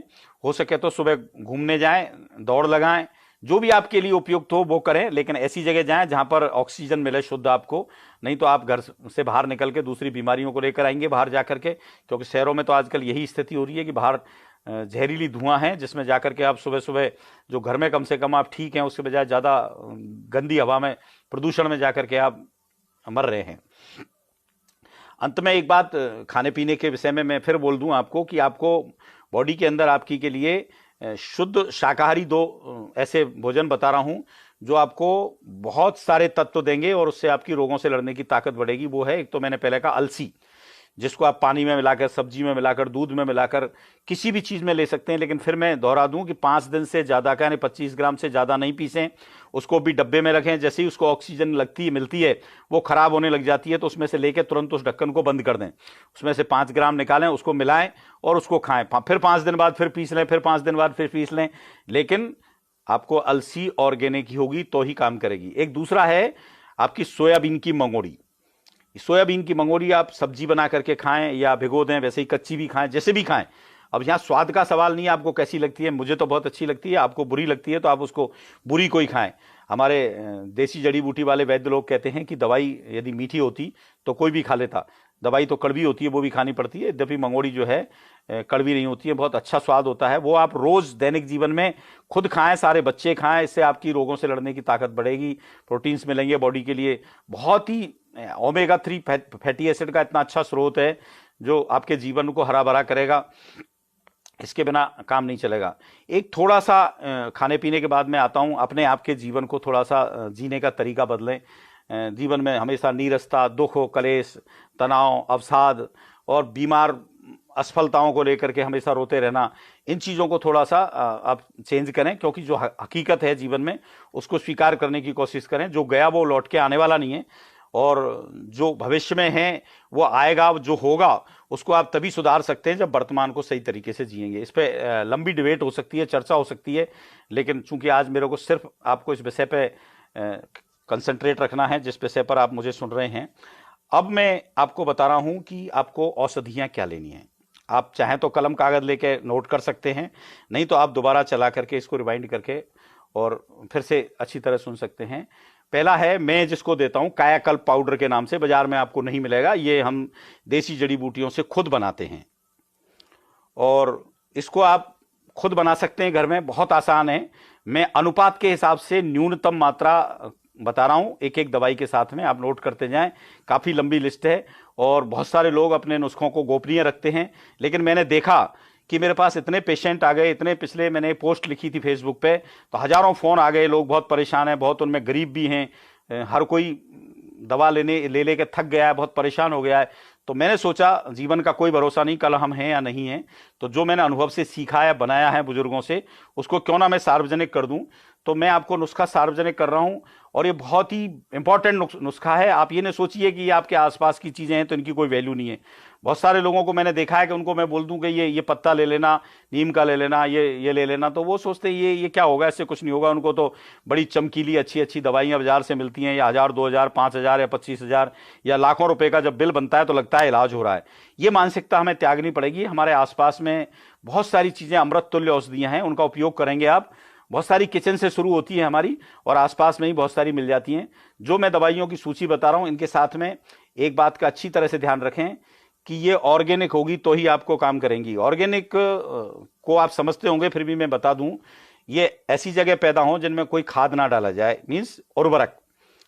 हो सके तो सुबह घूमने जाएं, दौड़ लगाएं, जो भी आपके लिए उपयुक्त हो वो करें, लेकिन ऐसी जगह जाएं जहां पर ऑक्सीजन मिले शुद्ध आपको। नहीं तो आप घर से बाहर निकल के दूसरी बीमारियों को लेकर आएंगे बाहर जाकर के, क्योंकि शहरों में तो आजकल यही स्थिति हो रही है कि बाहर जहरीली धुआं है, जिसमें जाकर के आप सुबह सुबह जो घर में कम से कम आप ठीक हैं, उसके बजाय ज़्यादा गंदी हवा में, प्रदूषण में जाकर के आप मर रहे हैं। अंत में एक बात खाने पीने के विषय में मैं फिर बोल दूं आपको कि आपको बॉडी के अंदर आपकी के लिए शुद्ध शाकाहारी 2 ऐसे भोजन बता रहा हूं जो आपको बहुत सारे तत्व देंगे और उससे आपकी रोगों से लड़ने की ताकत बढ़ेगी। वो है, एक तो मैंने पहले कहा अलसी, जिसको आप पानी में मिलाकर, सब्जी में मिलाकर, दूध में मिलाकर, किसी भी चीज़ में ले सकते हैं। लेकिन फिर मैं दोहरा दूं कि 5 दिन से ज़्यादा का, यानी 25 ग्राम से ज़्यादा नहीं पीसें। उसको भी डब्बे में रखें, जैसे ही उसको ऑक्सीजन मिलती है वो खराब होने लग जाती है, तो उसमें से लेकर तुरंत उस ढक्कन को बंद कर दें, उसमें से 5 ग्राम निकालें, उसको मिलाएं और उसको खाएं। फिर 5 दिन बाद फिर पीस लें, फिर 5 दिन बाद फिर पीस लें, लेकिन आपको अलसी ऑर्गेनिक ही होगी तो ही काम करेगी। एक दूसरा है आपकी सोयाबीन की मंगोड़ी। सोयाबीन की मंगोड़ी आप सब्जी बना करके खाएं या भिगो दें, वैसे ही कच्ची भी खाएं, जैसे भी खाएं। अब यहाँ स्वाद का सवाल नहीं है, आपको कैसी लगती है, मुझे तो बहुत अच्छी लगती है, आपको बुरी लगती है तो आप उसको बुरी को ही खाएं। हमारे देसी जड़ी बूटी वाले वैद्य लोग कहते हैं कि दवाई यदि मीठी होती तो कोई भी खा लेता, दवाई तो कड़वी होती है, वो भी खानी पड़ती है। यद्यपि मंगोड़ी जो है कड़वी नहीं होती है, बहुत अच्छा स्वाद होता है। वो आप रोज दैनिक जीवन में खुद खाएं, सारे बच्चे खाएं, इससे आपकी रोगों से लड़ने की ताकत बढ़ेगी, प्रोटीन्स मिलेंगे बॉडी के लिए। बहुत ही ओमेगा 3 फैटी एसिड का इतना अच्छा स्रोत है जो आपके जीवन को हरा भरा करेगा। इसके बिना काम नहीं चलेगा। एक थोड़ा सा खाने पीने के बाद मैं आता हूँ, अपने आप के जीवन को थोड़ा सा जीने का तरीका बदलें। जीवन में हमेशा नीरसता, दुख, कलेश, तनाव, अवसाद और बीमार असफलताओं को लेकर के हमेशा रोते रहना, इन चीज़ों को थोड़ा सा आप चेंज करें, क्योंकि जो हकीकत है जीवन में उसको स्वीकार करने की कोशिश करें। जो गया वो लौट के आने वाला नहीं है, और जो भविष्य में है वो आएगा, जो होगा उसको आप तभी सुधार सकते हैं जब वर्तमान को सही तरीके से जिएंगे। इस पर लंबी डिबेट हो सकती है, चर्चा हो सकती है, लेकिन चूंकि आज मेरे को सिर्फ आपको इस विषय पे कंसंट्रेट रखना है जिस विषय पर आप मुझे सुन रहे हैं। अब मैं आपको बता रहा हूं कि आपको औषधियां क्या लेनी है। आप चाहें तो कलम कागज लेके नोट कर सकते हैं, नहीं तो आप दोबारा चला करके इसको रिवाइंड करके और फिर से अच्छी तरह सुन सकते हैं। पहला है, मैं जिसको देता हूं कायाकल्प पाउडर के नाम से, बाजार में आपको नहीं मिलेगा। ये हम देसी जड़ी बूटियों से खुद बनाते हैं और इसको आप खुद बना सकते हैं घर में, बहुत आसान है। मैं अनुपात के हिसाब से न्यूनतम मात्रा बता रहा हूं एक एक दवाई के साथ में, आप नोट करते जाएं। काफी लंबी लिस्ट है और बहुत सारे लोग अपने नुस्खों को गोपनीय रखते हैं, लेकिन मैंने देखा कि मेरे पास इतने पेशेंट आ गए, इतने पिछले मैंने पोस्ट लिखी थी फेसबुक पे, तो हजारों फोन आ गए, लोग बहुत परेशान हैं, बहुत उनमें गरीब भी हैं, हर कोई दवा ले के थक गया है, बहुत परेशान हो गया है। तो मैंने सोचा जीवन का कोई भरोसा नहीं, कल हम हैं या नहीं हैं, तो जो मैंने अनुभव से सीखा है, बनाया है बुजुर्गों से, उसको क्यों ना मैं सार्वजनिक कर दूं। तो मैं आपको नुस्खा सार्वजनिक कर रहा हूं, और ये बहुत ही इंपॉर्टेंट नुस्खा है। आप ये नहीं सोचिए कि ये आपके आसपास की चीजें हैं तो इनकी कोई वैल्यू नहीं है। बहुत सारे लोगों को मैंने देखा है कि उनको मैं बोल दूं कि ये पत्ता ले लेना, नीम का ले लेना, ये ले लेना, तो वो सोचते हैं ये क्या होगा, इससे कुछ नहीं होगा। उनको तो बड़ी चमकीली अच्छी अच्छी दवाइयां बाजार से मिलती हैं, या 1000, 2000, 5000 या 25,000 या लाखों रुपए का जब बिल बनता है तो लगता है इलाज हो रहा है। ये मानसिकता हमें त्यागनी पड़ेगी। हमारे आसपास में बहुत सारी चीजें अमृत तुल्य औषधियां हैं, उनका उपयोग करेंगे आप। बहुत सारी किचन से शुरू होती है हमारी, और आसपास में ही बहुत सारी मिल जाती हैं। जो मैं दवाइयों की सूची बता रहा हूं, इनके साथ में एक बात का अच्छी तरह से ध्यान रखें कि ये ऑर्गेनिक होगी तो ही आपको काम करेंगी। ऑर्गेनिक को आप समझते होंगे, फिर भी मैं बता दूं, ये ऐसी जगह पैदा हो जिनमें कोई खाद ना डाला जाए, मीन्स उर्वरक,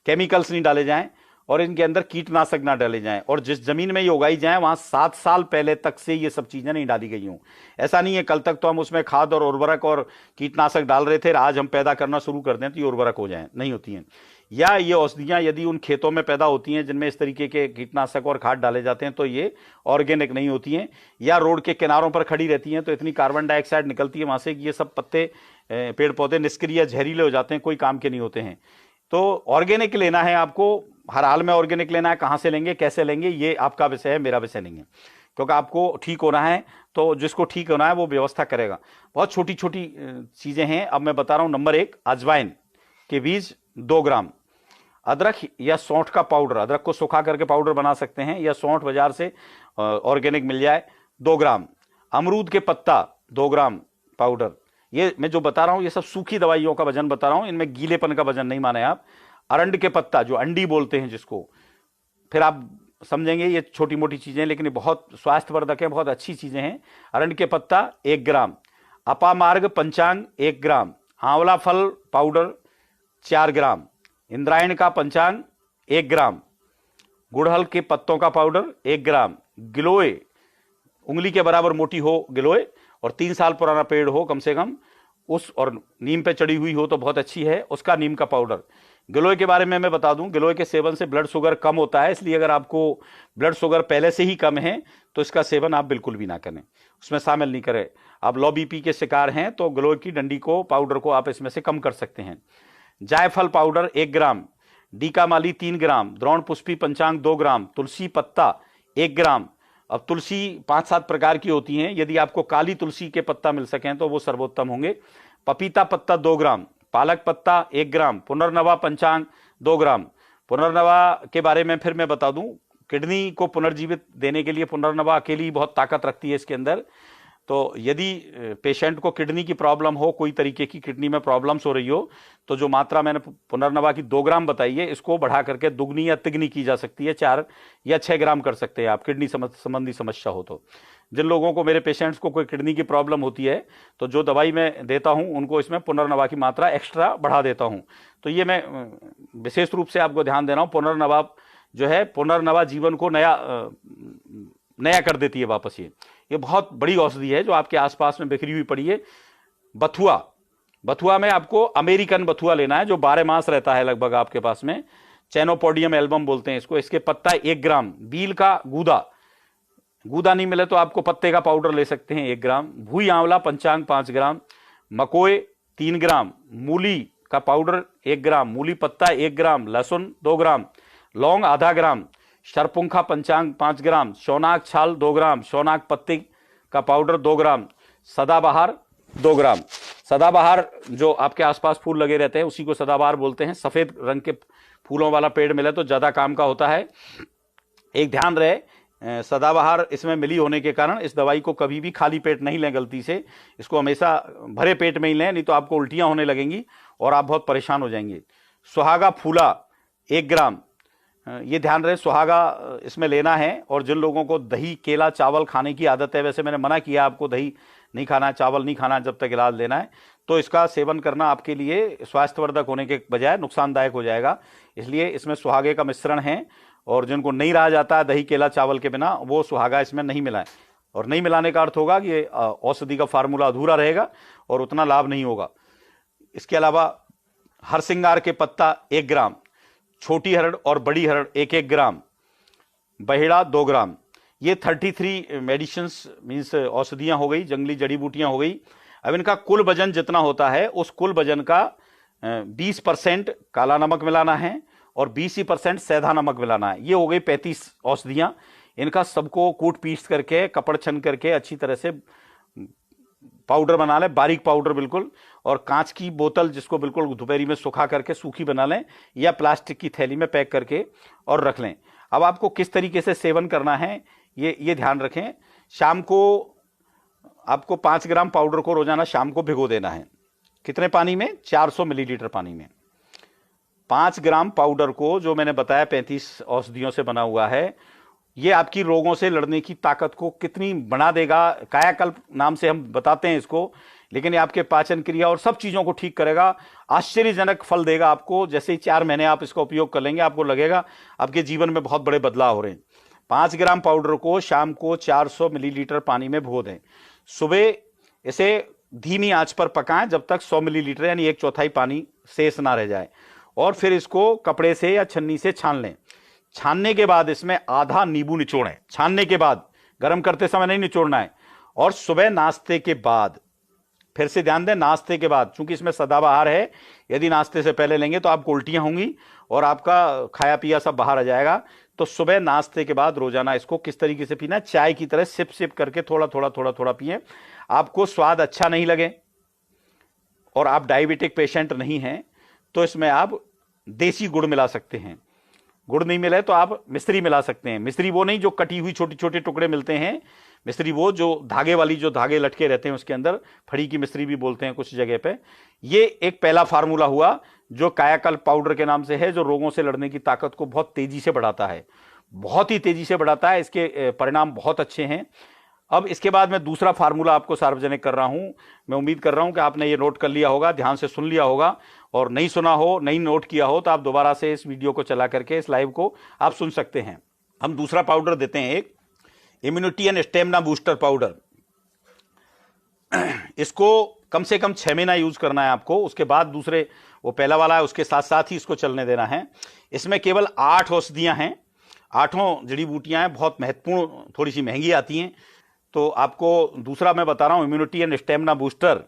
केमिकल्स नहीं डाले जाएं, और इनके अंदर कीटनाशक ना डाले जाएं, और जिस जमीन में ये उगाई जाए वहां 7 साल पहले तक से ये सब चीजें नहीं डाली गई हों। ऐसा नहीं है कल तक तो हम उसमें खाद और उर्वरक और कीटनाशक डाल रहे थे, आज हम पैदा करना शुरू कर दें तो ये उर्वरक हो जाए, नहीं होती हैं। या ये औषधियां यदि उन खेतों में पैदा होती हैं जिनमें इस तरीके के कीटनाशक और खाद डाले जाते हैं तो ये ऑर्गेनिक नहीं होती हैं। या रोड के किनारों पर खड़ी रहती हैं तो इतनी कार्बन डाइऑक्साइड निकलती है वहां से कि ये सब पत्ते, पेड़ पौधे निष्क्रिय जहरीले हो जाते हैं, कोई काम के नहीं होते हैं। तो ऑर्गेनिक लेना है आपको, हर हाल में ऑर्गेनिक लेना है। कहां से लेंगे, कैसे लेंगे, ये आपका विषय है, मेरा विषय नहीं है, क्योंकि आपको ठीक होना है तो जिसको ठीक होना है वो व्यवस्था करेगा। बहुत छोटी छोटी चीजें हैं। अब मैं बता रहा हूं। नंबर 1, अजवाइन के बीज 2 ग्राम, अदरक या सौंठ का पाउडर, अदरक को सुखा करके पाउडर बना सकते हैं, या सौंठ बाजार से ऑर्गेनिक मिल जाए, 2 ग्राम। अमरूद के पत्ता 2 ग्राम पाउडर। ये मैं जो बता रहा हूं ये सब सूखी दवाइयों का वजन बता रहा हूं, इनमें गीलेपन का वजन नहीं माने आप। अरंड के पत्ता, जो अंडी बोलते हैं जिसको, फिर आप समझेंगे ये छोटी मोटी चीजें, लेकिन ये बहुत स्वास्थ्यवर्धक है, बहुत अच्छी चीजें हैं। अरंड के पत्ता 1 ग्राम, अपामार्ग पंचांग 1 ग्राम, आंवला फल पाउडर 4 ग्राम, इंद्रायण का पंचांग 1 ग्राम, गुड़हल के पत्तों का पाउडर 1 ग्राम, गिलोय, उंगली के बराबर मोटी हो गिलोय, और 3 साल पुराना पेड़ हो कम से कम, उस, और नीम पे चढ़ी हुई हो तो बहुत अच्छी है, उसका नीम का पाउडर। गिलोय के बारे में मैं बता दूं, गिलोय के सेवन से ब्लड शुगर कम होता है, इसलिए अगर आपको ब्लड शुगर पहले से ही कम है तो इसका सेवन आप बिल्कुल भी ना करें, उसमें शामिल नहीं करें। आप लो बीपी के शिकार हैं तो गिलोय की डंडी को, पाउडर को आप इसमें से कम कर सकते हैं। जायफल पाउडर 1 ग्राम, डीकामाली 3 ग्राम, द्रोण पुष्पी पंचांग 2 ग्राम, तुलसी पत्ता 1 ग्राम। अब तुलसी 5-7 प्रकार की होती हैं, यदि आपको काली तुलसी के पत्ता मिल सकें तो वो सर्वोत्तम होंगे। पपीता पत्ता 2 ग्राम, पालक पत्ता 1 ग्राम, पुनर्नवा पंचांग 2 ग्राम। पुनर्नवा के बारे में फिर मैं बता दूं, किडनी को पुनर्जीवित देने के लिए पुनर्नवा अकेली बहुत ताकत रखती है इसके अंदर। तो यदि पेशेंट को किडनी की प्रॉब्लम हो, कोई तरीके की किडनी में प्रॉब्लम्स हो रही हो, तो जो मात्रा मैंने पुनर्नवा की 2 ग्राम बताई है, इसको बढ़ा करके दुगनी या तिगनी की जा सकती है, 4 या 6 ग्राम कर सकते हैं आप, किडनी संबंधी समस्या हो तो। जिन लोगों को, मेरे पेशेंट्स को कोई किडनी की प्रॉब्लम होती है तो जो दवाई मैं देता हूं उनको इसमें पुनर्नवा की मात्रा एक्स्ट्रा बढ़ा देता हूं। तो ये मैं विशेष रूप से आपको ध्यान दे रहा हूं। पुनर्नवा जो है, पुनर्नवा जीवन को नया कर देती है वापस। ये बहुत बड़ी औषधि है जो आपके आसपास में बिखरी हुई पड़ी है। बथुआ, बथुआ में आपको अमेरिकन बथुआ लेना है जो 12 मास रहता है लगभग आपके पास में। चैनोपोडियम एल्बम बोलते हैं इसको। इसके पत्ता 1 ग्राम, बील का गूदा, गूदा नहीं मिले तो आपको पत्ते का पाउडर ले सकते हैं 1 ग्राम, भूई आंवला पंचांग 5 ग्राम, मकोए 3 ग्राम, मूली का पाउडर 1 ग्राम, मूली पत्ता 1 ग्राम, लहसुन 2 ग्राम, लौंग आधा ग्राम, शरपुंखा पंचांग 5 ग्राम, शौनाक छाल 2 ग्राम, शौनाक पत्ती का पाउडर 2 ग्राम, सदाबहार 2 ग्राम। सदाबहार जो आपके आसपास फूल लगे रहते हैं उसी को सदाबहार बोलते हैं। सफेद रंग के फूलों वाला पेड़ मिले तो ज्यादा काम का होता है। एक ध्यान रहे, सदाबहार इसमें मिली होने के कारण इस दवाई को कभी भी खाली पेट नहीं लें गलती से, इसको हमेशा भरे पेट में ही लें, नहीं तो आपको उल्टियां होने लगेंगी और आप बहुत परेशान हो जाएंगे। सुहागा फूला 1 ग्राम, ये ध्यान रहे सुहागा इसमें लेना है। और जिन लोगों को दही केला चावल खाने की आदत है, वैसे मैंने मना किया आपको दही नहीं खाना, चावल नहीं खाना जब तक इलाज लेना है, तो इसका सेवन करना आपके लिए स्वास्थ्यवर्धक होने के बजाय नुकसानदायक हो जाएगा, इसलिए इसमें सुहागे का मिश्रण है। और जिनको नहीं रहा जाता है दही केला चावल के बिना, वो सुहागा इसमें नहीं मिलाएं। और नहीं मिलाने का अर्थ होगा कि औषधि का फार्मूला अधूरा रहेगा और उतना लाभ नहीं होगा। इसके अलावा हरसिंगार के पत्ता 1 ग्राम, छोटी हरड़ और बड़ी हरड़ 1-1 ग्राम, बहेड़ा 2 ग्राम। ये 33 मेडिसिन्स मीन्स औषधियां हो गई, जंगली जड़ी बूटियां हो गई। अब इनका कुल वजन जितना होता है उस कुल वजन का 20% काला नमक मिलाना है और 20% सेंधा नमक मिलाना है। ये हो गई 35 औषधियां। इनका सबको कूट पीस करके कपड़ छन करके अच्छी तरह से पाउडर बना लें, बारीक पाउडर बिल्कुल। और कांच की बोतल जिसको बिल्कुल दोपहरी में सुखा करके सूखी बना लें या प्लास्टिक की थैली में पैक करके और रख लें। अब आपको किस तरीके से सेवन करना है ये ध्यान रखें। शाम को आपको 5 ग्राम पाउडर को रोजाना शाम को भिगो देना है। कितने पानी में? 400 मिलीलीटर पानी में 5 ग्राम पाउडर को, जो मैंने बताया 35 औषधियों से बना हुआ है, ये आपकी रोगों से लड़ने की ताकत को कितनी बढ़ा देगा। कायाकल्प नाम से हम बताते हैं इसको, लेकिन ये आपके पाचन क्रिया और सब चीजों को ठीक करेगा। आश्चर्यजनक फल देगा आपको। जैसे ही 4 महीने आप इसका उपयोग कर लेंगे आपको लगेगा आपके जीवन में बहुत बड़े बदलाव हो रहे हैं। 5 ग्राम पाउडर को शाम को 400 मिलीलीटर पानी में भिगो दें। सुबह इसे धीमी आंच पर पकाएं जब तक 100 मिलीलीटर यानी 1/4 पानी शेष ना रह जाए, और फिर इसको कपड़े से या छन्नी से छान लें। छानने के बाद इसमें आधा नींबू निचोड़ें। छानने के बाद, गर्म करते समय नहीं निचोड़ना है। और सुबह नाश्ते के बाद, फिर से ध्यान दें, नाश्ते के बाद, चूंकि इसमें सदाबहार है, यदि नाश्ते से पहले लेंगे तो आपको उल्टियां होंगी और आपका खाया पिया सब बाहर आ जाएगा। तो सुबह नाश्ते के बाद रोजाना इसको किस तरीके से पीना है? चाय की तरह सिप सिप करके थोड़ा थोड़ा थोड़ा थोड़ा पिए। आपको स्वाद अच्छा नहीं लगे और आप डायबिटिक पेशेंट नहीं हैं तो इसमें आप देसी गुड़ मिला सकते हैं। गुड़ नहीं मिले तो आप मिश्री मिला सकते हैं। मिश्री वो नहीं जो कटी हुई छोटे छोटे टुकड़े मिलते हैं, मिश्री वो जो धागे वाली, जो धागे लटके रहते हैं उसके अंदर, फड़ी की मिश्री भी बोलते हैं कुछ जगह पे। ये एक पहला फार्मूला हुआ जो कायाकल्प पाउडर के नाम से है, जो रोगों से लड़ने की ताकत को बहुत तेजी से बढ़ाता है, बहुत ही तेजी से बढ़ाता है। इसके परिणाम बहुत अच्छे हैं। अब इसके बाद मैं दूसरा फार्मूला आपको सार्वजनिक कर रहा हूं। मैं उम्मीद कर रहा हूं कि आपने ये नोट कर लिया होगा, ध्यान से सुन लिया होगा, और नहीं सुना हो, नहीं नोट किया हो तो आप दोबारा से इस वीडियो को चला करके इस लाइव को आप सुन सकते हैं। हम दूसरा पाउडर देते हैं, एक immunity and stamina booster powder. इसको कम से कम 6 महीना यूज करना है आपको। उसके बाद दूसरे, वो पहला वाला है, उसके साथ साथ ही इसको चलने देना है। इसमें केवल 8 औषधियां हैं, 8 जड़ी बूटियां हैं, बहुत महत्वपूर्ण, थोड़ी सी महंगी आती हैं। तो आपको दूसरा मैं बता रहा हूं, इम्यूनिटी एंड स्टेमिना बूस्टर।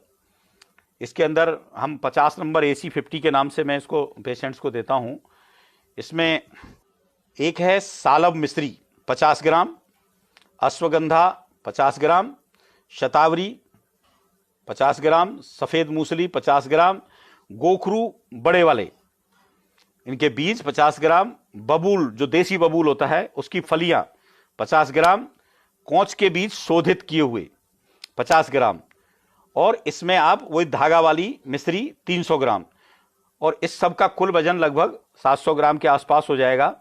इसके अंदर हम 50 नंबर AC50 के नाम से मैं इसको पेशेंट्स को देता हूं। इसमें एक है सालब मिश्री 50 ग्राम, अश्वगंधा 50 ग्राम, शतावरी 50 ग्राम, सफेद मूसली 50 ग्राम, गोखरू बड़े वाले इनके बीज 50 ग्राम, बबूल जो देसी बबूल होता है उसकी फलियां 50 ग्राम, कोंच के बीज शोधित किए हुए 50 ग्राम, और इसमें आप वही धागा वाली मिश्री 300 ग्राम। और इस सब का कुल वजन लगभग 700 ग्राम के आसपास हो जाएगा।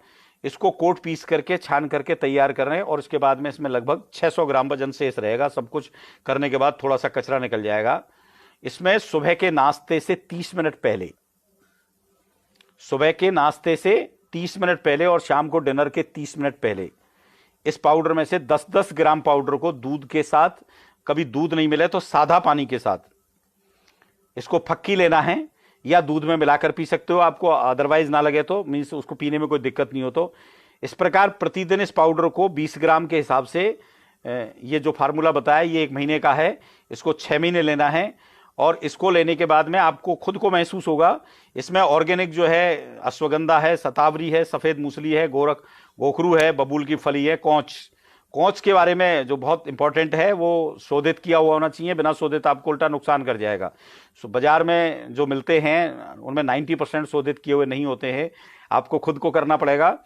इसको कोट पीस करके छान करके तैयार कर रहे हैं, और इसके बाद में इसमें लगभग 600 ग्राम वजन शेष रहेगा। सब कुछ करने के बाद थोड़ा सा कचरा निकल जाएगा। इसमें सुबह के नाश्ते से 30 मिनट पहले, सुबह के नाश्ते से 30 मिनट पहले और शाम को डिनर के 30 मिनट पहले इस पाउडर में से 10-10 ग्राम पाउडर को दूध के साथ, कभी दूध नहीं मिले तो सादा पानी के साथ इसको फक्की लेना है, या दूध में मिलाकर पी सकते हो, आपको अदरवाइज ना लगे तो, मीन्स उसको पीने में कोई दिक्कत नहीं हो तो। इस प्रकार प्रतिदिन इस पाउडर को 20 ग्राम के हिसाब से, ये जो फार्मूला बताया ये 1 महीने का है, इसको 6 महीने लेना है। और इसको लेने के बाद में आपको खुद को महसूस होगा, इसमें ऑर्गेनिक जो है अश्वगंधा है, शतावरी है, सफेद मूसली है, गोखरू है, बबूल की फली है, कोंच के बारे में जो बहुत इंपॉर्टेंट है वो शोधित किया हुआ होना चाहिए, बिना शोधित आपको उल्टा नुकसान कर जाएगा। बाजार में जो मिलते हैं उनमें 90% शोधित किए हुए नहीं होते हैं, आपको खुद को करना पड़ेगा।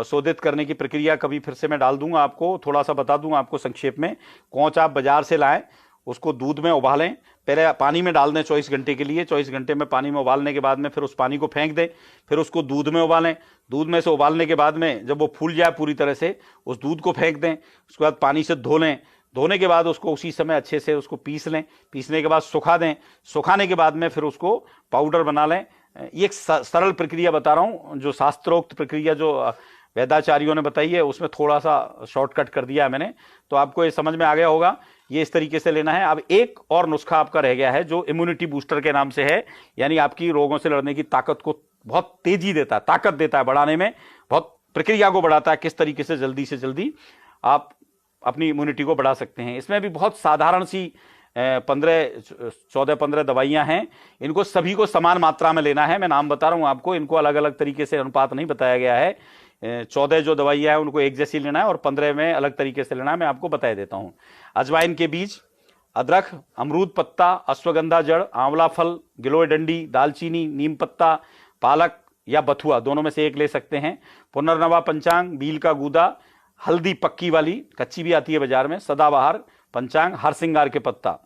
शोधित करने की प्रक्रिया कभी फिर से मैं डाल दूंगा आपको, थोड़ा सा बता दूंगा आपको संक्षेप में। कोंच आप बाजार से लाएं, उसको दूध में उबालें, पहले पानी में डाल दें 24 घंटे के लिए। 24 घंटे में पानी में उबालने के बाद में फिर उस पानी को फेंक दें, फिर उसको दूध में उबालें। दूध में से उबालने के बाद में जब वो फूल जाए पूरी तरह से, उस दूध को फेंक दें। उसके बाद पानी से धो लें, धोने के बाद उसको उसी समय अच्छे से उसको पीस लें। पीसने के बाद सुखा दें, सुखाने के बाद में फिर उसको पाउडर बना लें। ये एक सरल प्रक्रिया बता रहा हूँ, जो शास्त्रोक्त प्रक्रिया जो वैदाचार्यों ने बताई है उसमें थोड़ा सा शॉर्टकट कर दिया है मैंने, तो आपको ये समझ में आ गया होगा। ये इस तरीके से लेना है। अब एक और नुस्खा आपका रह गया है जो इम्यूनिटी बूस्टर के नाम से है, यानी आपकी रोगों से लड़ने की ताकत को बहुत तेजी देता है, ताकत देता है बढ़ाने में, बहुत प्रक्रिया को बढ़ाता है, किस तरीके से जल्दी आप अपनी इम्यूनिटी को बढ़ा सकते हैं। इसमें भी बहुत साधारण सी 14-15 दवाइयां हैं, इनको सभी को समान मात्रा में लेना है। मैं नाम बता रहा हूं आपको, इनको अलग अलग तरीके से अनुपात नहीं बताया गया है। 14 जो दवाइयां हैं उनको एक जैसी लेना है और 15 में अलग तरीके से लेना है, मैं आपको बता देता हूं। अजवाइन के बीज, अदरक, अमरूद पत्ता, अश्वगंधा जड़, आंवला फल, गिलोय डंडी, दालचीनी, नीम पत्ता, पालक या बथुआ, दोनों में से एक ले सकते हैं। पुनर्नवा पंचांग, बील का गूदा, हल्दी पक्की वाली, कच्ची भी आती है बाजार में, सदाबहार पंचांग, हरसिंगार के पत्ता।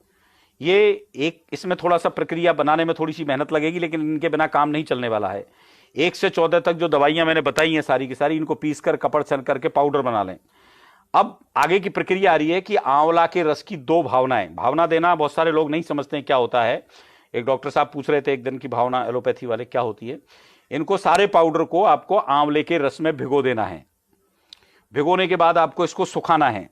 ये एक, इसमें थोड़ा सा प्रक्रिया बनाने में थोड़ी सी मेहनत लगेगी, लेकिन इनके बिना काम नहीं चलने वाला है। 1 से 14 तक जो दवाइयां मैंने बताई हैं सारी की सारी, इनको पीस कर कपड़ छन करके पाउडर बना लें। अब आगे की प्रक्रिया आ रही है कि आंवला के रस की 2 भावनाएं, भावना देना बहुत सारे लोग नहीं समझते हैं क्या होता है। एक डॉक्टर साहब पूछ रहे थे एक दिन की भावना एलोपैथी वाले क्या होती है। इनको सारे पाउडर को आपको आंवले के रस में भिगो देना है। भिगोने के बाद आपको इसको सुखाना है।